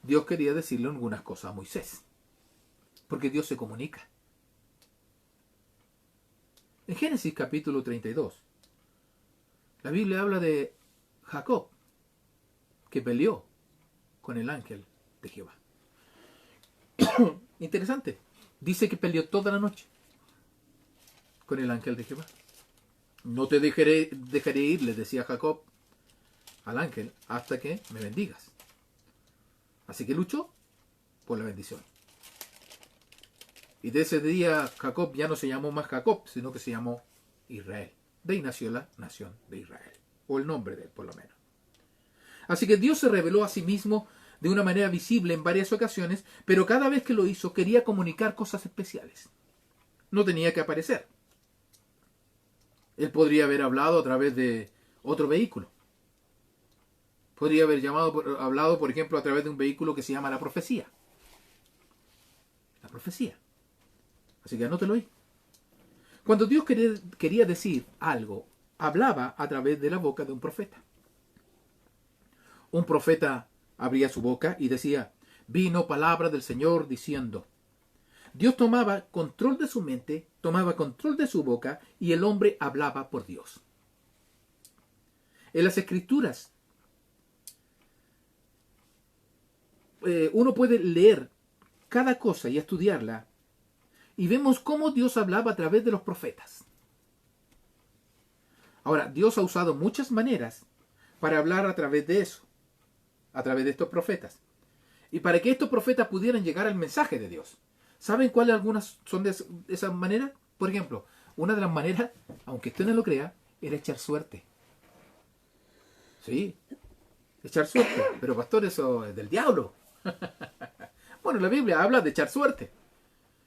Dios quería decirle algunas cosas a Moisés. Porque Dios se comunica. En Génesis capítulo 32, la Biblia habla de Jacob, que peleó con el ángel de Jehová. Interesante. Dice que peleó toda la noche con el ángel de Jehová. No te dejaré ir, le decía Jacob al ángel, hasta que me bendigas. Así que luchó por la bendición. Y de ese día Jacob ya no se llamó más Jacob, sino que se llamó Israel. De ahí nació la nación de Israel. O el nombre de él, por lo menos. Así que Dios se reveló a sí mismo de una manera visible en varias ocasiones, pero cada vez que lo hizo quería comunicar cosas especiales. No tenía que aparecer. Él podría haber hablado a través de otro vehículo. Podría haber hablado, por ejemplo, a través de un vehículo que se llama la profecía. La profecía. Así que anótelo ahí. Cuando Dios quería decir algo, hablaba a través de la boca de un profeta. Un profeta abría su boca y decía, vino palabra del Señor diciendo. Dios tomaba control de su mente, tomaba control de su boca y el hombre hablaba por Dios. En las Escrituras, uno puede leer cada cosa y estudiarla y vemos cómo Dios hablaba a través de los profetas. Ahora, Dios ha usado muchas maneras para hablar a través de eso, a través de estos profetas. Y para que estos profetas pudieran llegar al mensaje de Dios. ¿Saben cuáles algunas son de esas maneras? Por ejemplo, Una de las maneras, aunque usted no lo crea, era echar suerte. Sí, echar suerte. Pero pastor, eso es del diablo. Bueno, la Biblia habla de echar suerte.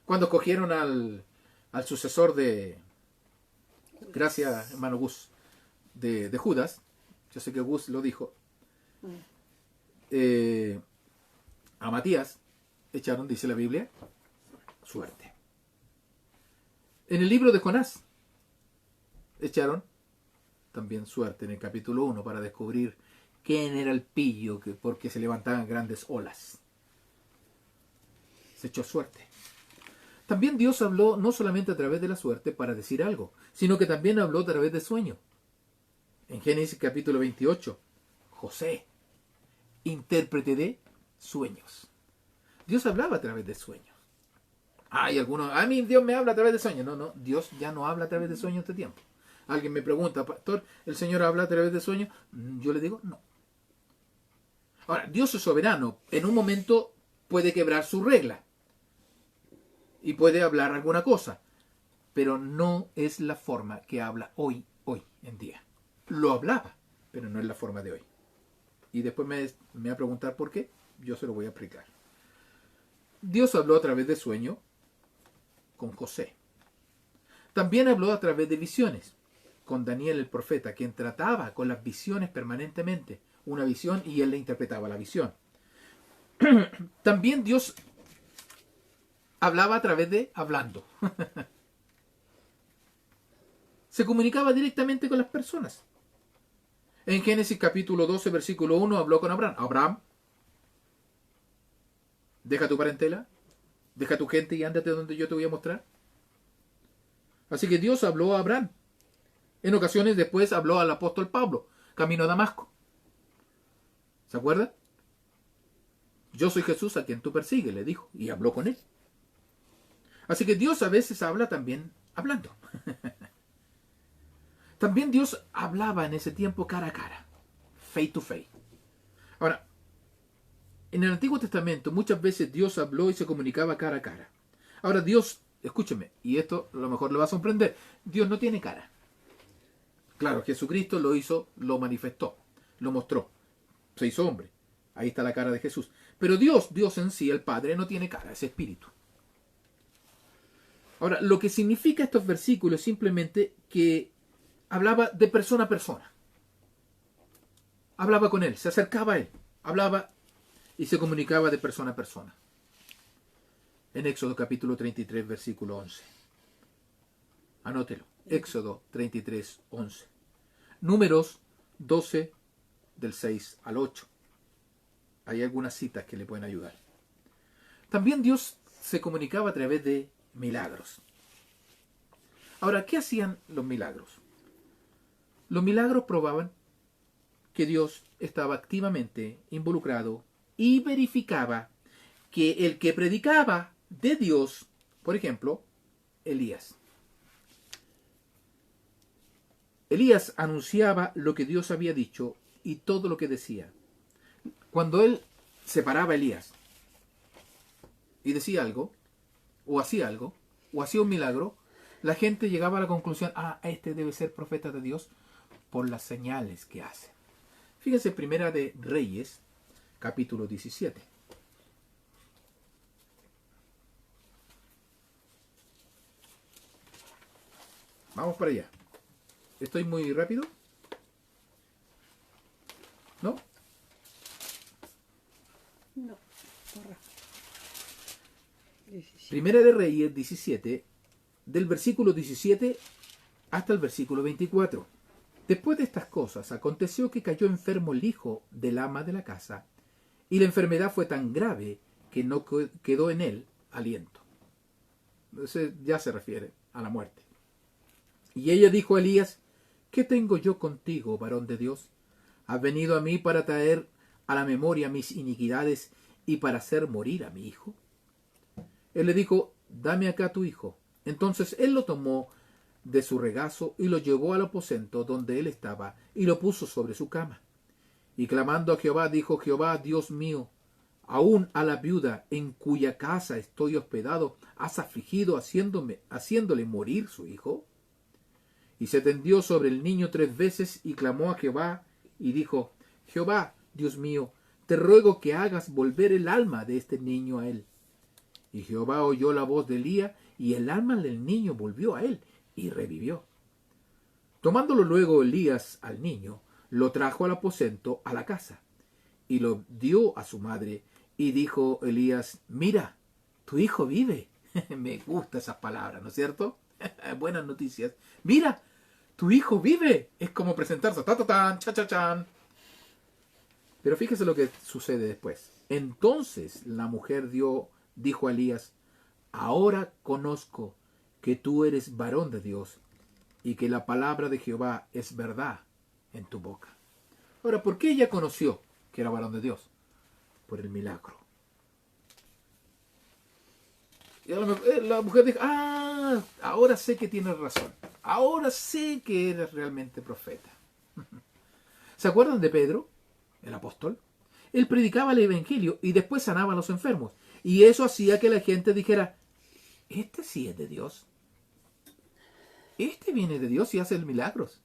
Cuando escogieron al sucesor de, gracias hermano Gus, de Judas, yo sé que Gus lo dijo, a Matías echaron, dice la Biblia, suerte. En el libro de Jonás echaron también suerte en el capítulo 1 para descubrir quién era el pillo porque se levantaban grandes olas. Se echó suerte. También Dios habló no solamente a través de la suerte para decir algo, sino que también habló a través de sueños. En Génesis capítulo 28, José, intérprete de sueños. Dios hablaba a través de sueños. Hay algunos, a mí Dios me habla a través de sueños. No, Dios ya no habla a través de sueños este tiempo. Alguien me pregunta, pastor, ¿el Señor habla a través de sueños? Yo le digo, no. Ahora, Dios es soberano. En un momento puede quebrar su regla y puede hablar alguna cosa, pero no es la forma que habla hoy en día. Lo hablaba, pero no es la forma de hoy. Y después me va a preguntar por qué, yo se lo voy a explicar. Dios habló a través de sueño con José. También habló a través de visiones, con Daniel el profeta, quien trataba con las visiones permanentemente. Una visión y él le interpretaba la visión. También Dios hablaba a través de hablando. Se comunicaba directamente con las personas. En Génesis capítulo 12, versículo 1, habló con Abraham. Abraham, deja tu parentela, deja tu gente y ándate donde yo te voy a mostrar. Así que Dios habló a Abraham. En ocasiones después habló al apóstol Pablo, camino a Damasco. ¿Se acuerda? Yo soy Jesús a quien tú persigues, le dijo, y habló con él. Así que Dios a veces habla también hablando. También Dios hablaba en ese tiempo cara a cara, face to face. Ahora, en el Antiguo Testamento muchas veces Dios habló y se comunicaba cara a cara. Ahora Dios, escúcheme, y esto a lo mejor le va a sorprender, Dios no tiene cara. Claro, Jesucristo lo hizo, lo manifestó, lo mostró, se hizo hombre. Ahí está la cara de Jesús. Pero Dios en sí, el Padre, no tiene cara, es espíritu. Ahora, lo que significa estos versículos es simplemente que hablaba de persona a persona. Hablaba con él, se acercaba a él, hablaba y se comunicaba de persona a persona. En Éxodo capítulo 33, versículo 11. Anótelo. Éxodo 33, 11. Números 12, del 6 al 8. Hay algunas citas que le pueden ayudar. También Dios se comunicaba a través de milagros. Ahora, ¿qué hacían los milagros? Los milagros probaban que Dios estaba activamente involucrado y verificaba que el que predicaba de Dios, por ejemplo, Elías. Elías anunciaba lo que Dios había dicho y todo lo que decía. Cuando él se paraba Elías y decía algo, o hacía un milagro, la gente llegaba a la conclusión, este debe ser profeta de Dios por las señales que hace. Fíjense, Primera de Reyes, capítulo 17. Vamos para allá. ¿Estoy muy rápido? ¿No? No, corra. 17. Primera de Reyes 17, del versículo 17 hasta el versículo 24. Después de estas cosas, aconteció que cayó enfermo el hijo del ama de la casa, y la enfermedad fue tan grave que no quedó en él aliento. Entonces ya se refiere a la muerte. Y ella dijo a Elías, ¿qué tengo yo contigo, varón de Dios? ¿Has venido a mí para traer a la memoria mis iniquidades y para hacer morir a mi hijo? Él le dijo, dame acá tu hijo. Entonces él lo tomó de su regazo y lo llevó al aposento donde él estaba y lo puso sobre su cama. Y clamando a Jehová, dijo, Jehová, Dios mío, aún a la viuda en cuya casa estoy hospedado, ¿has afligido haciéndole morir su hijo? Y se tendió sobre el niño 3 veces y clamó a Jehová y dijo: Jehová, Dios mío, te ruego que hagas volver el alma de este niño a él. Y Jehová oyó la voz de Elías, y el alma del niño volvió a él, y revivió. Tomándolo luego Elías al niño, lo trajo al aposento, a la casa, y lo dio a su madre, y dijo Elías: mira, tu hijo vive. Me gustan esas palabras, ¿no es cierto? Buenas noticias. Mira, tu hijo vive. Es como presentarse, ta ta tan, cha cha chan. Pero fíjese lo que sucede después. Entonces la mujer dijo a Elías: ahora conozco que tú eres varón de Dios y que la palabra de Jehová es verdad en tu boca. Ahora, ¿por qué ella conoció que era varón de Dios? Por el milagro. Y la mujer dijo: ahora sé que tienes razón. Ahora sé que eres realmente profeta. ¿Se acuerdan de Pedro, el apóstol? Él predicaba el evangelio y después sanaba a los enfermos. Y eso hacía que la gente dijera: este sí es de Dios. Este viene de Dios y hace milagros.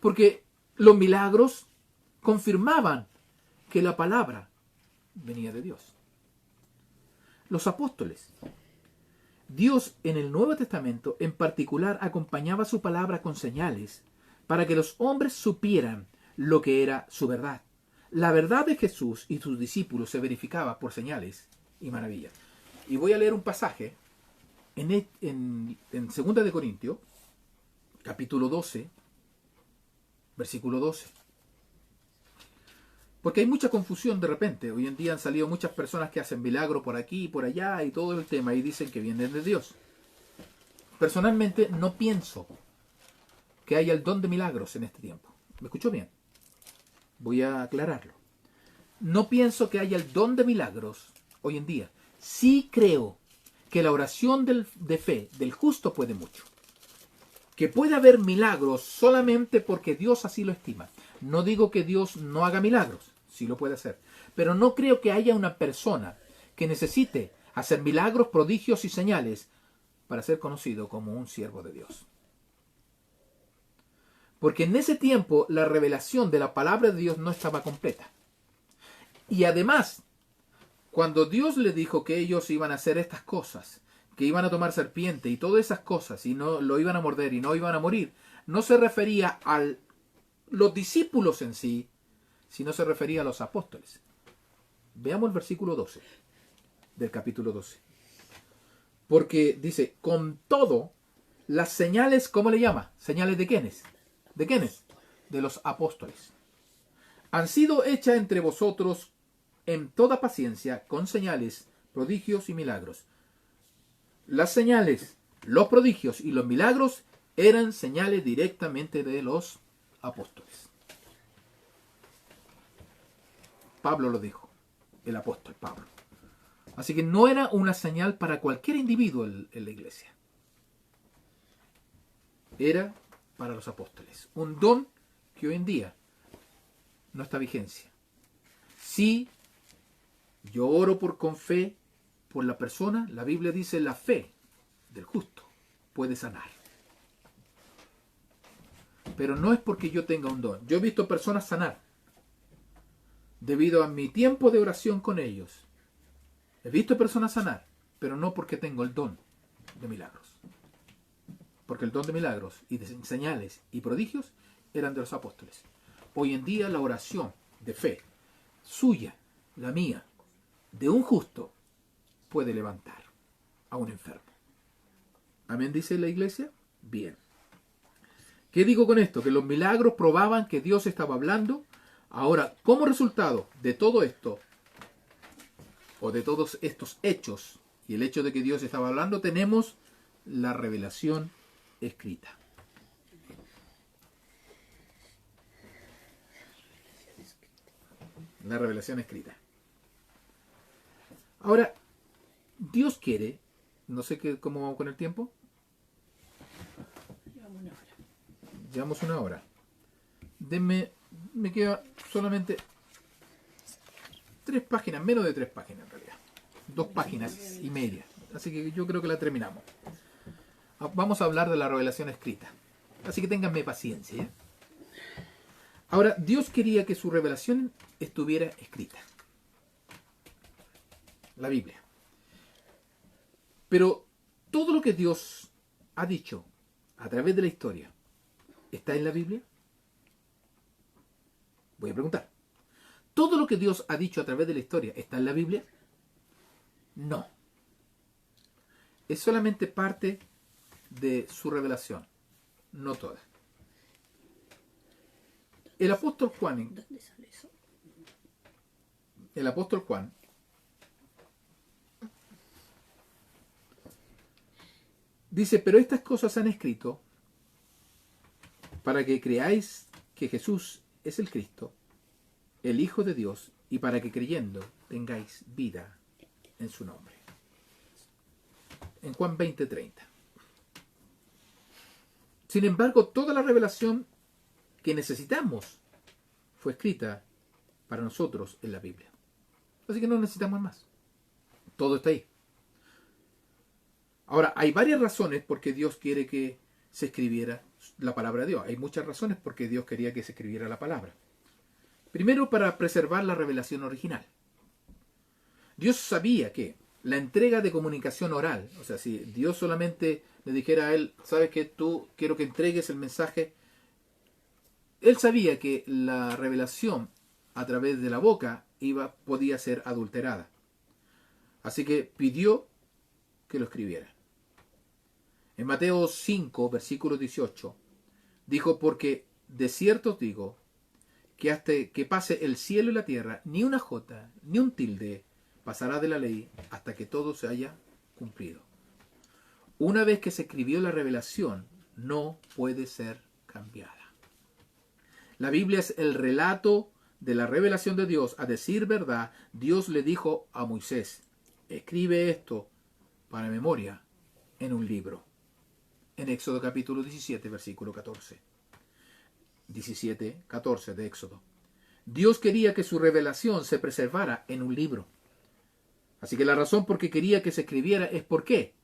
Porque los milagros confirmaban que la palabra venía de Dios. Los apóstoles. Dios en el Nuevo Testamento en particular acompañaba su palabra con señales para que los hombres supieran lo que era su verdad. La verdad de Jesús y sus discípulos se verificaba por señales y maravillas. Y voy a leer un pasaje en 2 de Corintios, capítulo 12, versículo 12. Porque hay mucha confusión de repente. Hoy en día han salido muchas personas que hacen milagros por aquí y por allá y todo el tema y dicen que vienen de Dios. Personalmente no pienso que haya el don de milagros en este tiempo. ¿Me escuchó bien? Voy a aclararlo. No pienso que haya el don de milagros hoy en día. Sí creo que la oración de fe del justo puede mucho. Que puede haber milagros solamente porque Dios así lo estima. No digo que Dios no haga milagros, sí lo puede hacer. Pero no creo que haya una persona que necesite hacer milagros, prodigios y señales para ser conocido como un siervo de Dios. Porque en ese tiempo la revelación de la palabra de Dios no estaba completa. Y además, cuando Dios le dijo que ellos iban a hacer estas cosas, que iban a tomar serpiente y todas esas cosas, y no lo iban a morder y no iban a morir, no se refería a los discípulos en sí, sino se refería a los apóstoles. Veamos el versículo 12 del capítulo 12. Porque dice: con todo, las señales, ¿cómo le llama? ¿Señales de quiénes? ¿De quiénes? De los apóstoles. Han sido hechas entre vosotros en toda paciencia, con señales, prodigios y milagros. Las señales, los prodigios y los milagros eran señales directamente de los apóstoles. Pablo lo dijo, el apóstol Pablo. Así que no era una señal para cualquier individuo en la iglesia. Era para los apóstoles. Un don que hoy en día no está vigencia. Si yo oro con fe por la persona, la Biblia dice: la fe del justo puede sanar. Pero no es porque yo tenga un don. Yo he visto personas sanar debido a mi tiempo de oración con ellos. He visto personas sanar, pero no porque tengo el don de milagros. Porque el don de milagros y de señales y prodigios eran de los apóstoles. Hoy en día la oración de fe, suya, la mía, de un justo, puede levantar a un enfermo. ¿Amén? Dice la iglesia. Bien. ¿Qué digo con esto? Que los milagros probaban que Dios estaba hablando. Ahora, como resultado de todo esto, o de todos estos hechos, y el hecho de que Dios estaba hablando, tenemos la revelación escrita. La revelación escrita. Ahora, Dios quiere, no sé cómo vamos con el tiempo. Llevamos una hora. Me queda solamente 3 páginas, menos de 3 páginas en realidad. 2 páginas y media. Así que yo creo que la terminamos. Vamos a hablar de la revelación escrita. Así que ténganme paciencia. ¿Ya? Ahora, Dios quería que su revelación estuviera escrita. La Biblia. Pero todo lo que Dios ha dicho a través de la historia, ¿está en la Biblia? Voy a preguntar. ¿Todo lo que Dios ha dicho a través de la historia está en la Biblia? No. Es solamente parte de su revelación, no toda. El apóstol Juan, ¿Dónde sale eso? el apóstol Juan, dice, pero estas cosas han escrito para que creáis que Jesús es el Cristo, el Hijo de Dios, y para que creyendo tengáis vida en su nombre. En Juan 20:30. Sin embargo, toda la revelación que necesitamos fue escrita para nosotros en la Biblia. Así que no necesitamos más. Todo está ahí. Ahora, hay varias razones por qué Dios quiere que se escribiera la palabra de Dios. Hay muchas razones por qué Dios quería que se escribiera la palabra. Primero, para preservar la revelación original. Dios sabía que la entrega de comunicación oral, o sea, si Dios solamente le dijera a él, sabes que tú quiero que entregues el mensaje, él sabía que la revelación a través de la boca podía ser adulterada. Así que pidió que lo escribiera. En Mateo 5, versículo 18, dijo, porque de cierto os digo, que hasta que pase el cielo y la tierra, ni una jota, ni un tilde pasará de la ley hasta que todo se haya cumplido. Una vez que se escribió la revelación, no puede ser cambiada. La Biblia es el relato de la revelación de Dios. A decir verdad, Dios le dijo a Moisés, escribe esto para memoria en un libro. En Éxodo capítulo 17, versículo 14. 17, 14 de Éxodo. Dios quería que su revelación se preservara en un libro. Así que la razón por qué quería que se escribiera es ¿por qué?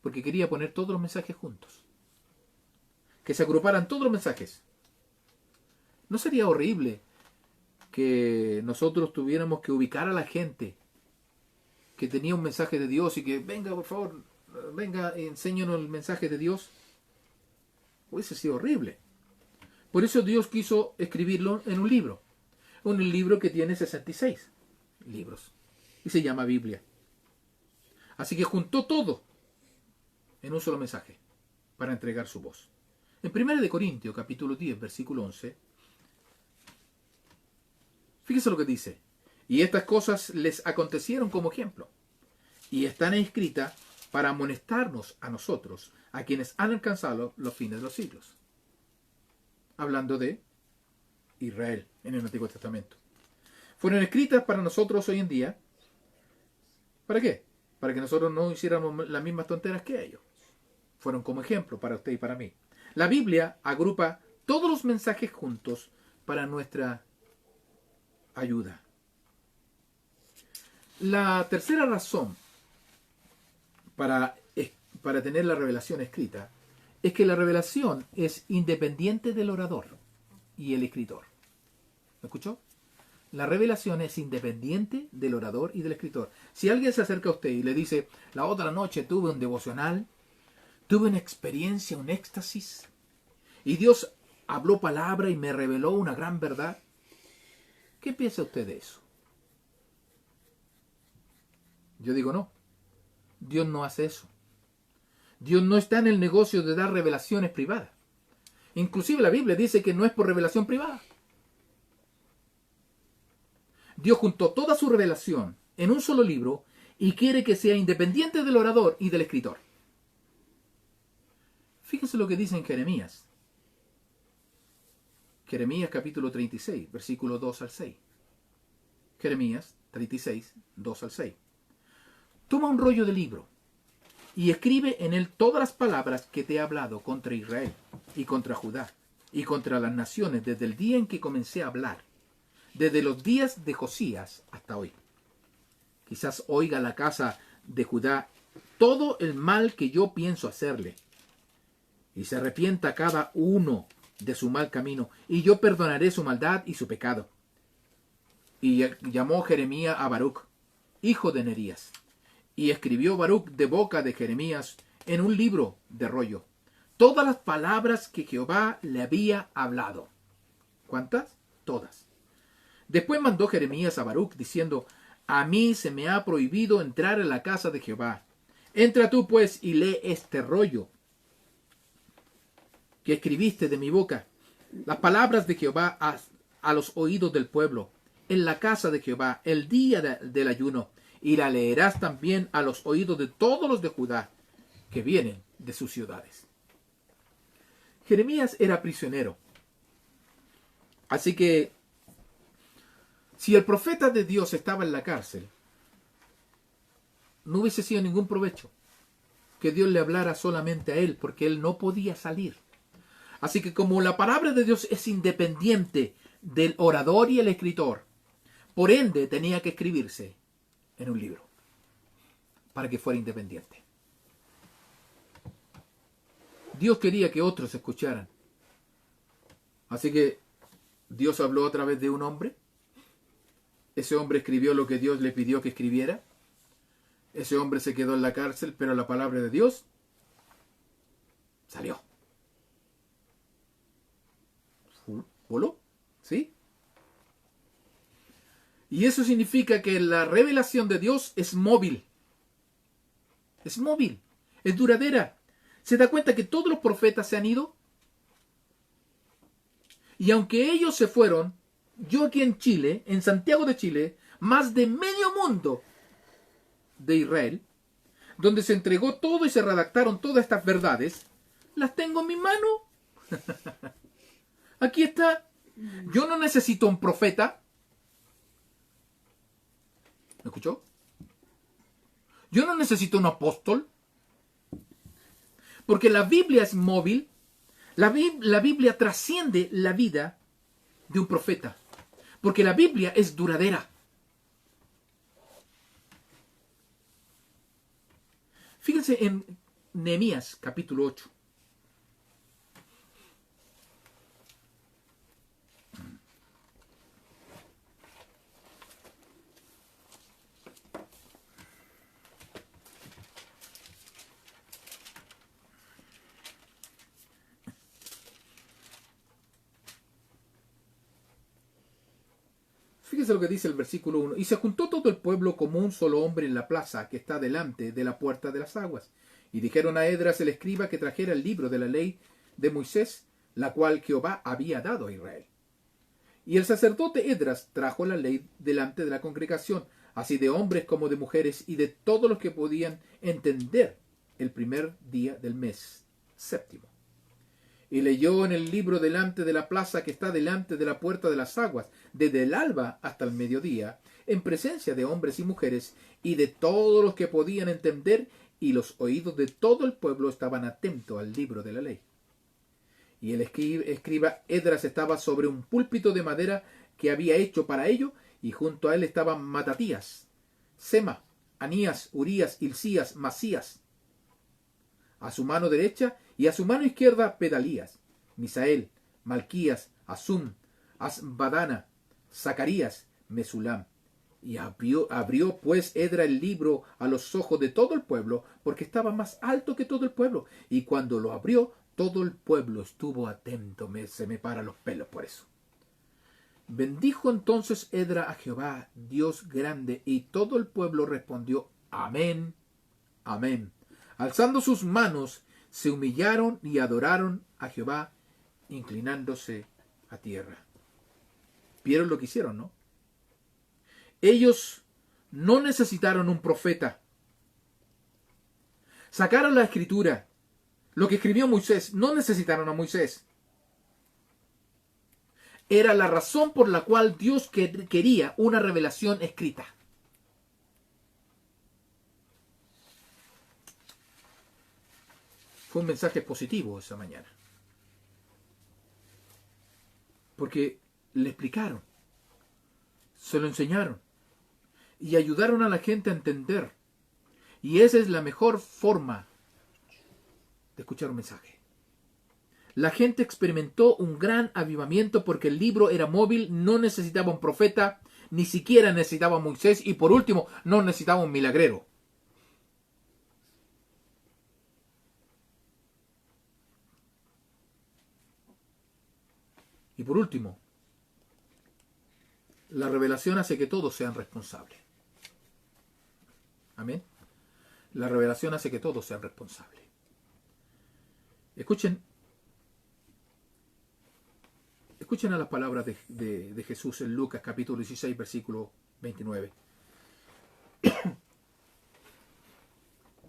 Porque quería poner todos los mensajes juntos. Que se agruparan todos los mensajes. ¿No sería horrible que nosotros tuviéramos que ubicar a la gente que tenía un mensaje de Dios y que venga, por favor, venga, enséñanos el mensaje de Dios? Hubiese sido horrible. Por eso Dios quiso escribirlo en un libro. Un libro que tiene 66 libros. Y se llama Biblia. Así que juntó todo en un solo mensaje para entregar su voz. En 1 Corintios capítulo 10, versículo 11, fíjese lo que dice. Y estas cosas les acontecieron como ejemplo. Y están escritas para amonestarnos a nosotros, a quienes han alcanzado los fines de los siglos. Hablando de Israel en el Antiguo Testamento. Fueron escritas para nosotros hoy en día. ¿Para qué? Para que nosotros no hiciéramos las mismas tonteras que ellos. Fueron como ejemplo para usted y para mí. La Biblia agrupa todos los mensajes juntos para nuestra ayuda. La tercera razón para tener la revelación escrita es que la revelación es independiente del orador y el escritor. ¿Me escuchó? La revelación es independiente del orador y del escritor. Si alguien se acerca a usted y le dice, la otra noche tuve un devocional, tuve una experiencia, un éxtasis, y Dios habló palabra y me reveló una gran verdad, ¿qué piensa usted de eso? Yo digo no. Dios no hace eso. Dios no está en el negocio de dar revelaciones privadas. Inclusive la Biblia dice que no es por revelación privada. Dios juntó toda su revelación en un solo libro y quiere que sea independiente del orador y del escritor. Fíjense lo que dice en Jeremías. Jeremías capítulo 36, versículos 2 al 6. Jeremías 36, 2 al 6. Toma un rollo de libro y escribe en él todas las palabras que te he hablado contra Israel y contra Judá y contra las naciones desde el día en que comencé a hablar, desde los días de Josías hasta hoy. Quizás oiga la casa de Judá todo el mal que yo pienso hacerle, y se arrepienta cada uno de su mal camino, y yo perdonaré su maldad y su pecado. Y llamó Jeremías a Baruc, hijo de Nerías, y escribió Baruc de boca de Jeremías en un libro de rollo todas las palabras que Jehová le había hablado. ¿Cuántas? Todas. Después mandó Jeremías a Baruc diciendo: a mí se me ha prohibido entrar en la casa de Jehová. Entra tú pues y lee este rollo que escribiste de mi boca, las palabras de Jehová a los oídos del pueblo, en la casa de Jehová, el día del ayuno, y la leerás también a los oídos de todos los de Judá que vienen de sus ciudades. Jeremías era prisionero. Así que, si el profeta de Dios estaba en la cárcel, no hubiese sido ningún provecho que Dios le hablara solamente a él, porque él no podía salir. Así que como la palabra de Dios es independiente del orador y el escritor, por ende tenía que escribirse en un libro para que fuera independiente. Dios quería que otros escucharan. Así que Dios habló a través de un hombre. Ese hombre escribió lo que Dios le pidió que escribiera. Ese hombre se quedó en la cárcel, pero la palabra de Dios salió. ¿Voló? ¿Sí? Y eso significa que la revelación de Dios es móvil. Es móvil. Es duradera. ¿Se da cuenta que todos los profetas se han ido? Y aunque ellos se fueron, yo aquí en Chile, en Santiago de Chile, más de medio mundo de Israel, donde se entregó todo y se redactaron todas estas verdades, las tengo en mi mano. Aquí está. Yo no necesito un profeta. ¿Me escuchó? Yo no necesito un apóstol. Porque la Biblia es móvil. La Biblia trasciende la vida de un profeta. Porque la Biblia es duradera. Fíjense en Nehemías capítulo 8. Fíjese lo que dice el versículo 1. Y se juntó todo el pueblo como un solo hombre en la plaza que está delante de la puerta de las aguas. Y dijeron a Esdras el escriba que trajera el libro de la ley de Moisés, la cual Jehová había dado a Israel. Y el sacerdote Esdras trajo la ley delante de la congregación, así de hombres como de mujeres, y de todos los que podían entender el primer día del mes séptimo. Y leyó en el libro delante de la plaza que está delante de la puerta de las aguas, desde el alba hasta el mediodía, en presencia de hombres y mujeres, y de todos los que podían entender, y los oídos de todo el pueblo estaban atentos al libro de la ley. Y el escriba Esdras estaba sobre un púlpito de madera que había hecho para ello, y junto a él estaban Matatías, Sema, Anías, Urías, Hilcías, Masías, a su mano derecha, y a su mano izquierda Pedalías, Misael, Malquías, Asum, Asbadana, Zacarías, Mesulam. Y abrió pues Esdras el libro a los ojos de todo el pueblo, porque estaba más alto que todo el pueblo. Y cuando lo abrió, todo el pueblo estuvo atento. Se me paran los pelos por eso. Bendijo entonces Esdras a Jehová, Dios grande, y todo el pueblo respondió: Amén, amén. Alzando sus manos, se humillaron y adoraron a Jehová, inclinándose a tierra. ¿Vieron lo que hicieron, no? Ellos no necesitaron un profeta. Sacaron la escritura. Lo que escribió Moisés, no necesitaron a Moisés. Era la razón por la cual Dios quería una revelación escrita. Fue un mensaje positivo esa mañana. Porque le explicaron, se lo enseñaron y ayudaron a la gente a entender. Y esa es la mejor forma de escuchar un mensaje. La gente experimentó un gran avivamiento porque el libro era móvil, no necesitaba un profeta, ni siquiera necesitaba a Moisés y por último no necesitaba un milagrero. Y por último, la revelación hace que todos sean responsables. Amén. La revelación hace que todos sean responsables. Escuchen a las palabras de Jesús en Lucas capítulo 16, versículo 29.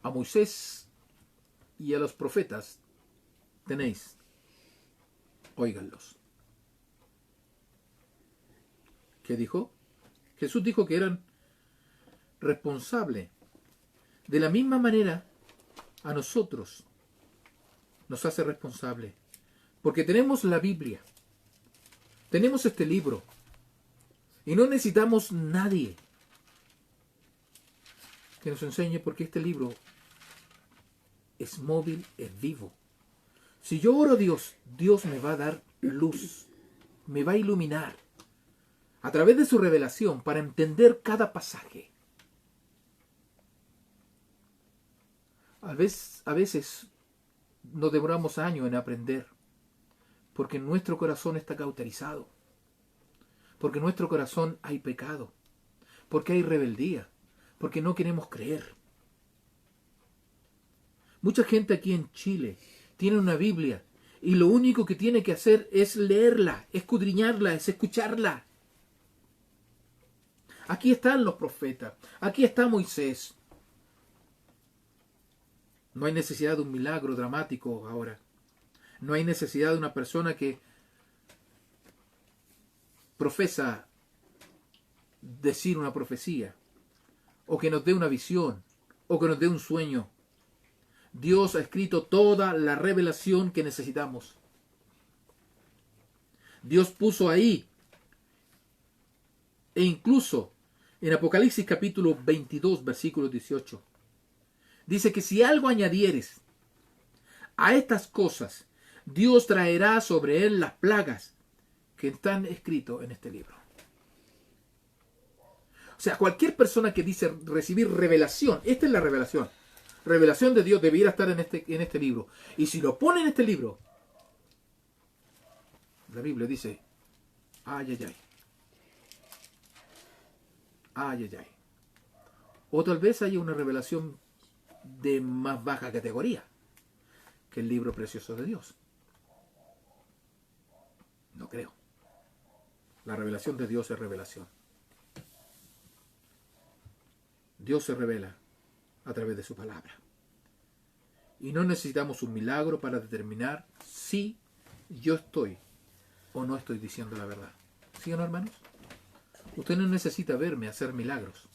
A Moisés y a los profetas tenéis, óiganlos. ¿Qué dijo? Jesús dijo que eran responsables. De la misma manera, a nosotros nos hace responsables. Porque tenemos la Biblia. Tenemos este libro. Y no necesitamos nadie que nos enseñe, porque este libro es móvil, es vivo. Si yo oro a Dios, Dios me va a dar luz. Me va a iluminar a través de su revelación para entender cada pasaje. A veces nos demoramos años en aprender, porque en nuestro corazón está cauterizado, porque en nuestro corazón hay pecado, porque hay rebeldía, porque no queremos creer. Mucha gente aquí en Chile tiene una Biblia y lo único que tiene que hacer es leerla, escudriñarla, es escucharla. Aquí están los profetas, aquí está Moisés. No hay necesidad de un milagro dramático ahora. No hay necesidad de una persona que profesa decir una profecía, o que nos dé una visión, o que nos dé un sueño. Dios ha escrito toda la revelación que necesitamos. Dios puso ahí, e incluso en Apocalipsis capítulo 22, versículo 18, dice que si algo añadieres a estas cosas, Dios traerá sobre él las plagas que están escritas en este libro. O sea, cualquier persona que dice recibir revelación, esta es la revelación. Revelación de Dios debiera estar en este libro. Y si lo pone en este libro, la Biblia dice, ay, ay, ay. Ay, ay, ay. O tal vez haya una revelación de más baja categoría que el libro precioso de Dios. No creo. La revelación de Dios es revelación. Dios se revela a través de su palabra. Y no necesitamos un milagro para determinar si yo estoy o no estoy diciendo la verdad. ¿Sí o no, hermanos? Usted no necesita verme hacer milagros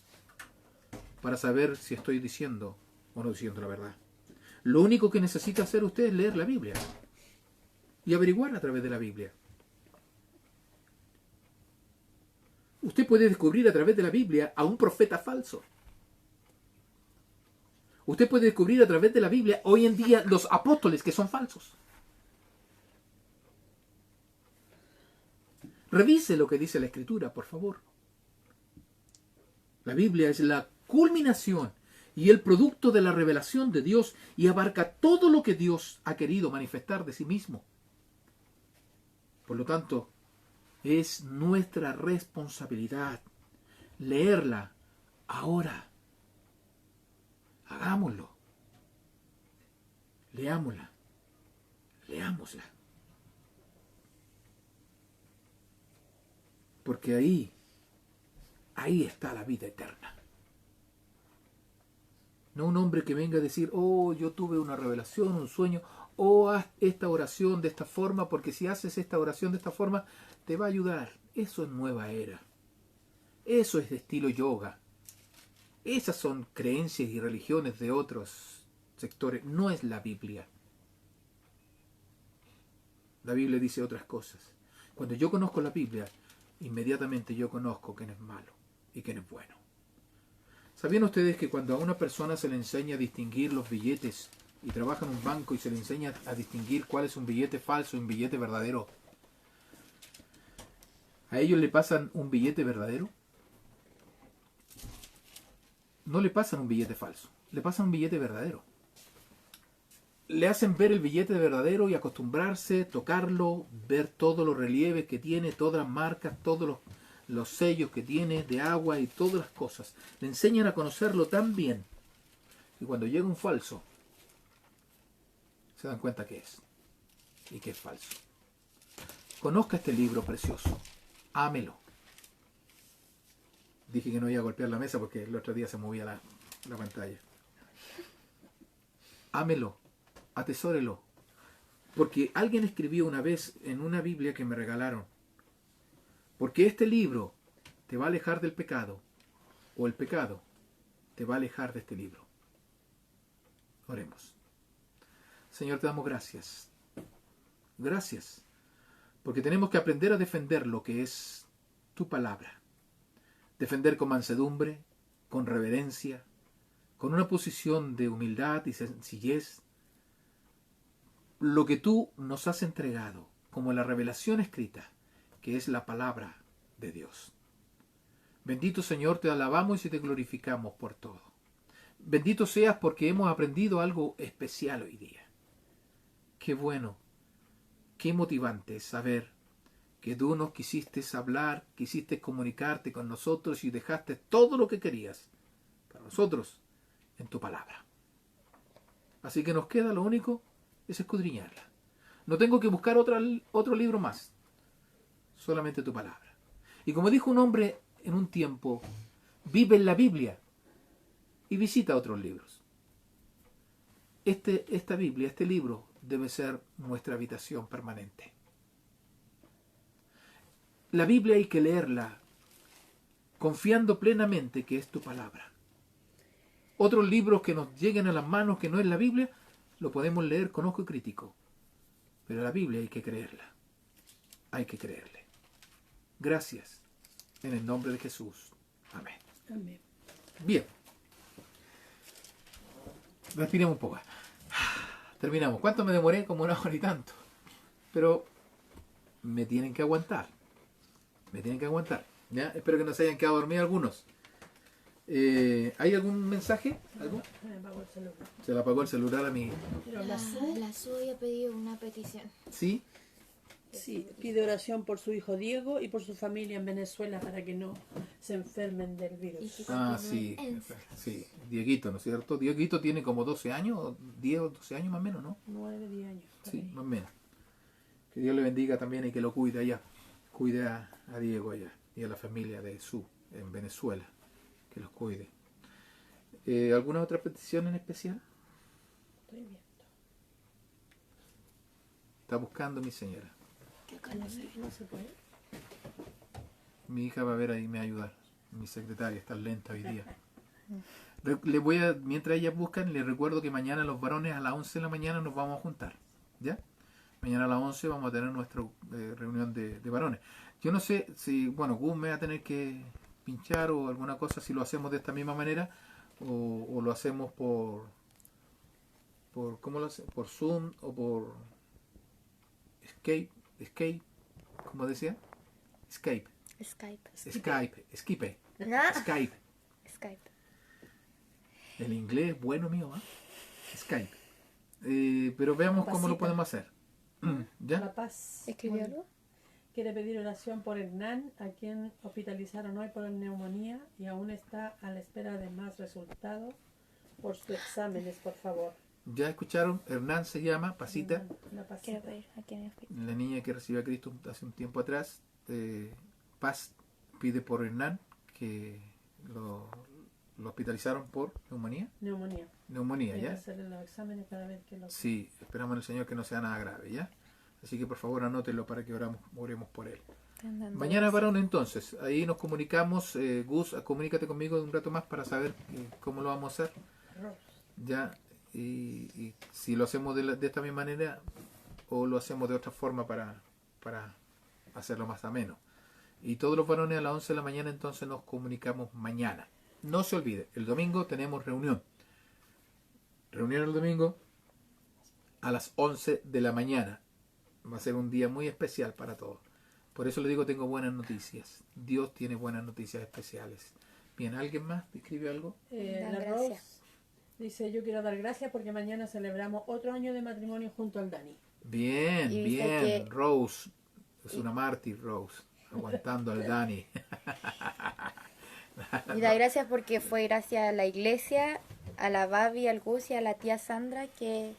para saber si estoy diciendo o no diciendo la verdad. Lo único que necesita hacer usted es leer la Biblia y averiguar a través de la Biblia. Usted puede descubrir a través de la Biblia a un profeta falso. Usted puede descubrir a través de la Biblia hoy en día los apóstoles que son falsos. Revise lo que dice la Escritura, por favor. La Biblia es la culminación y el producto de la revelación de Dios y abarca todo lo que Dios ha querido manifestar de sí mismo. Por lo tanto, es nuestra responsabilidad leerla ahora. Hagámoslo. Leámosla. Leámosla. Porque ahí está la vida eterna. No un hombre que venga a decir, oh, yo tuve una revelación, un sueño, oh, haz esta oración de esta forma, porque si haces esta oración de esta forma, te va a ayudar. Eso es nueva era. Eso es de estilo yoga. Esas son creencias y religiones de otros sectores. No es la Biblia. La Biblia dice otras cosas. Cuando yo conozco la Biblia, inmediatamente yo conozco quién es malo y quién es bueno. ¿Sabían ustedes que cuando a una persona se le enseña a distinguir los billetes y trabaja en un banco y se le enseña a distinguir cuál es un billete falso y un billete verdadero, a ellos le pasan un billete verdadero? No le pasan un billete falso, le pasan un billete verdadero. Le hacen ver el billete verdadero y acostumbrarse, tocarlo, ver todos los relieves que tiene, todas las marcas, todos los sellos que tiene de agua y todas las cosas. Le enseñan a conocerlo tan bien que cuando llega un falso, se dan cuenta que es y que es falso. Conozca este libro precioso, ámelo. Dije que no iba a golpear la mesa porque el otro día se movía la pantalla. Ámelo, atesórelo. Porque alguien escribió una vez en una Biblia que me regalaron: porque este libro te va a alejar del pecado, o el pecado te va a alejar de este libro. Oremos. Señor, te damos gracias. Gracias. Porque tenemos que aprender a defender lo que es tu palabra. Defender con mansedumbre, con reverencia, con una posición de humildad y sencillez, lo que tú nos has entregado como la revelación escrita, que es la palabra de Dios. Bendito Señor, te alabamos y te glorificamos por todo. Bendito seas porque hemos aprendido algo especial hoy día. Qué bueno, qué motivante es saber que tú nos quisiste hablar, quisiste comunicarte con nosotros y dejaste todo lo que querías para nosotros en tu palabra. Así que nos queda lo único es escudriñarla. No tengo que buscar otro libro más, solamente tu palabra. Y como dijo un hombre en un tiempo, vive en la Biblia y visita otros libros. Esta Biblia, este libro, debe ser nuestra habitación permanente. La Biblia hay que leerla confiando plenamente que es tu palabra. Otros libros que nos lleguen a las manos que no es la Biblia, lo podemos leer con ojo crítico. Pero la Biblia hay que creerla. Hay que creerle. Gracias. En el nombre de Jesús. Amén. Amén. Bien. Respiremos un poco. Terminamos. ¿Cuánto me demoré? Como 1 hora y tanto. Pero me tienen que aguantar. Me tienen que aguantar. ¿Ya? Espero que no se hayan quedado dormidos algunos. ¿Hay algún mensaje? ¿Algo? Me apagó el celular. Se le apagó el celular a mi... Pero la Su, La Su había pedido una petición. ¿Sí? sí, pide oración por su hijo Diego y por su familia en Venezuela para que no se enfermen del Y virus. que Ah, continúe sí. en- Sí. Dieguito, ¿no es cierto? Dieguito tiene como 12 años, 10 o 12 años más o menos, ¿no? 9, 10 años. por Sí, ahí. más o menos. Que Dios le bendiga también y que lo cuide allá. Cuide a Diego allá y a la familia de Su en Venezuela. Que los cuide. ¿Alguna otra petición en especial? Estoy viendo. Está buscando mi señora. No se puede. Mi hija va a ver ahí y me va a ayudar. Mi secretaria está lenta hoy día. Mientras ellas buscan, les recuerdo que mañana los varones a las 11 de la mañana nos vamos a juntar. ¿Ya? Mañana a las 11 vamos a tener nuestra reunión de varones. Yo no sé si, bueno, Gus me va a tener que pinchar o alguna cosa si lo hacemos de esta misma manera o lo hacemos por ¿cómo lo hacemos? Por Zoom o por Skype, ¿cómo decía? Skype. Skype. Skype. El inglés bueno mío, ¿eh? Skype. Pero veamos cómo lo Pasita. podemos hacer. ¿Ya? La Paz ¿Escribió algo? quiere pedir oración por Hernán, a quien hospitalizaron hoy por neumonía y aún está a la espera de más resultados por sus exámenes, por favor. Ya escucharon, Hernán se llama, Pasita, La Quiero Pasita. pedir a quien escribe. la niña que recibió a Cristo hace un tiempo atrás. Paz pide por Hernán, que lo hospitalizaron por neumonía. Neumonía. Neumonía, Hay que ¿ya? hacerle los exámenes cada vez que lo... Sí, esperamos en el Señor que no sea nada grave, ¿ya? Así que por favor anótenlo para que oremos por él. Están dando Mañana, besos. varón, entonces, ahí nos comunicamos. Gus, comunícate conmigo un rato más para saber cómo lo vamos a hacer. Arroz. Ya, y si lo hacemos de esta misma manera o lo hacemos de otra forma para hacerlo más ameno. Y todos los varones a las 11 de la mañana entonces nos comunicamos mañana. no se olvide, el domingo tenemos reunión. Reunión el domingo a las 11 de la mañana. Va a ser un día muy especial para todos. Por eso le digo, tengo buenas noticias. Dios tiene buenas noticias especiales. Bien, ¿alguien más escribe algo? La Dan Rose gracias. dice, yo quiero dar gracias porque mañana celebramos otro año de matrimonio junto al Dani. Bien, Y dice bien. que- Rose. Es una mártir, Rose. Aguantando al Dani. Y da gracias porque fue gracias a la iglesia, a la Babi, al Gus y a la tía Sandra que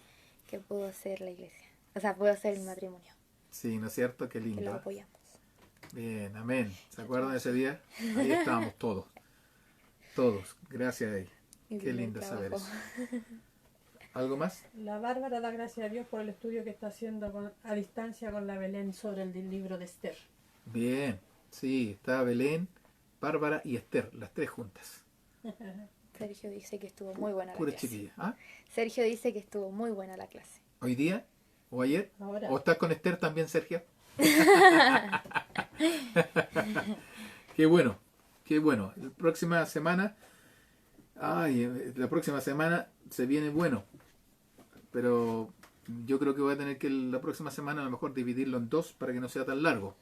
pudo hacer la iglesia. O sea, pudo hacer el matrimonio, Sí, ¿no es cierto? Qué que lo lindo. apoyamos. Bien, amén. ¿Se acuerdan de ese día? Ahí estábamos todos. Todos. Gracias a ella. Y Qué vino el lindo saber trabajo. eso. ¿Algo más? La Bárbara da gracias a Dios por el estudio que está haciendo a distancia con la Belén sobre el libro de Esther. Bien. Sí, está Belén, Bárbara y Esther, las tres juntas. Sergio dice que estuvo muy buena la Pura clase. chiquilla. ¿Ah? Sergio dice que estuvo muy buena la clase. ¿Hoy día? ¿O ayer? Ahora. ¿O estás con Esther también, Sergio? Qué bueno, qué bueno. La próxima semana, la próxima semana se viene bueno. Pero yo creo que voy a tener que la próxima semana a lo mejor dividirlo en dos para que no sea tan largo.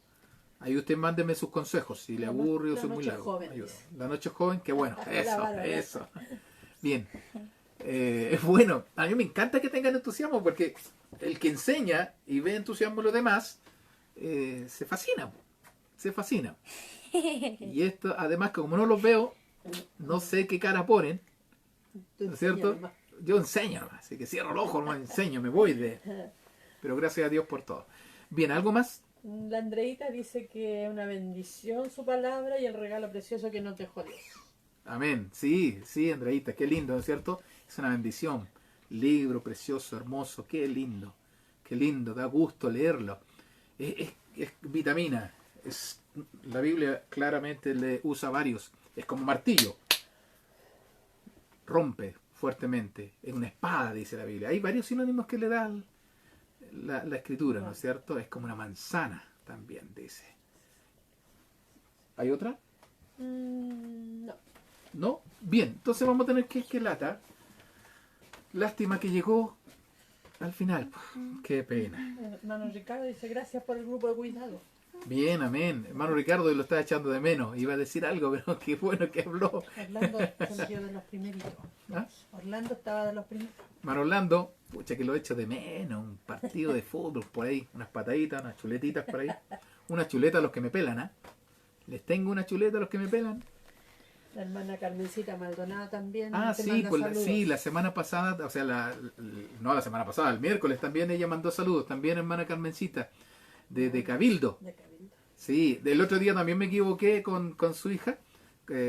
Ahí usted mándeme sus consejos, si le La aburre o la si es muy noche largo. joven, Ayuda. dice. La noche joven, qué bueno. La Eso, Bárbara. eso. Bien. Bueno, a mí me encanta que tengan entusiasmo porque el que enseña y ve entusiasmo en los demás se fascina. Se fascina. Y esto, además, que como no los veo, no sé qué cara ponen, ¿no es cierto? Nomás. Yo enseño nomás, así que cierro los ojos, no enseño, me voy de... Pero gracias a Dios por todo. Bien, ¿algo más? La Andreita dice que es una bendición su palabra y el regalo precioso que nos dejó Dios. Amén. Sí, sí, Andreita, qué lindo, ¿no es cierto? Es una bendición. Libro precioso, hermoso, qué lindo, da gusto leerlo. Es vitamina. La Biblia claramente le usa varios. Es como martillo. Rompe fuertemente. Es una espada, dice la Biblia. Hay varios sinónimos que le da la escritura, ¿no es cierto? Es como una manzana también, dice. ¿Hay otra? No. ¿No? Bien, entonces vamos a tener que lata. Lástima que llegó al final. Qué pena. Hermano Ricardo dice gracias por el grupo de cuidado. Bien, amén. Hermano Ricardo lo estaba echando de menos. Iba a decir algo, pero qué bueno que habló. Orlando se metió de los primeritos. ¿Ah? Orlando estaba de los primeritos. Hermano Orlando, pucha que lo echo de menos. Un partido de fútbol por ahí. Unas pataditas, unas chuletitas por ahí. Una chuleta a los que me pelan, ¿ah? Les tengo una chuleta a los que me pelan. La hermana Carmencita Maldonado también. te Sí, manda pues saludos. sí, la semana pasada, o sea, no la semana pasada, el miércoles también ella mandó saludos, también hermana Carmencita, de Cabildo. De Cabildo. Sí, del otro día también me equivoqué con su hija,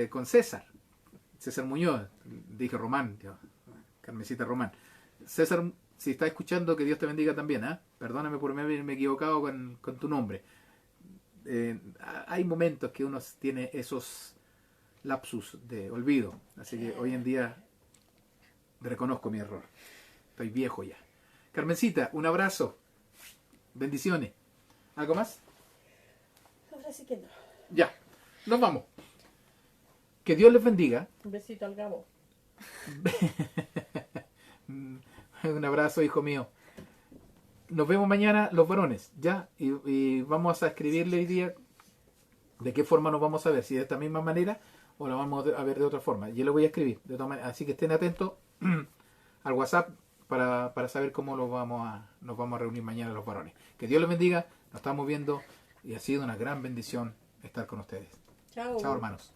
con César Muñoz, dije Román, Carmencita Román. César, si está escuchando, que Dios te bendiga también, ¿ah? Perdóname por haberme equivocado con tu nombre. Hay momentos que uno tiene esos lapsus de olvido, así que hoy en día reconozco mi error. Estoy viejo ya. Carmencita, un abrazo. Bendiciones. ¿Algo más? Ahora sí que no. Ya, nos vamos. Que Dios les bendiga. Un besito al Gabo. Un abrazo, hijo mío. Nos vemos mañana los varones, ¿ya? Y vamos a escribirle hoy día de qué forma nos vamos a ver, si de esta misma manera o la vamos a ver de otra forma. Yo lo voy a escribir de todas maneras, así que estén atentos al WhatsApp para saber cómo nos vamos a reunir mañana los varones. Que Dios les bendiga, nos estamos viendo y ha sido una gran bendición estar con ustedes. Chao. Chao, hermanos.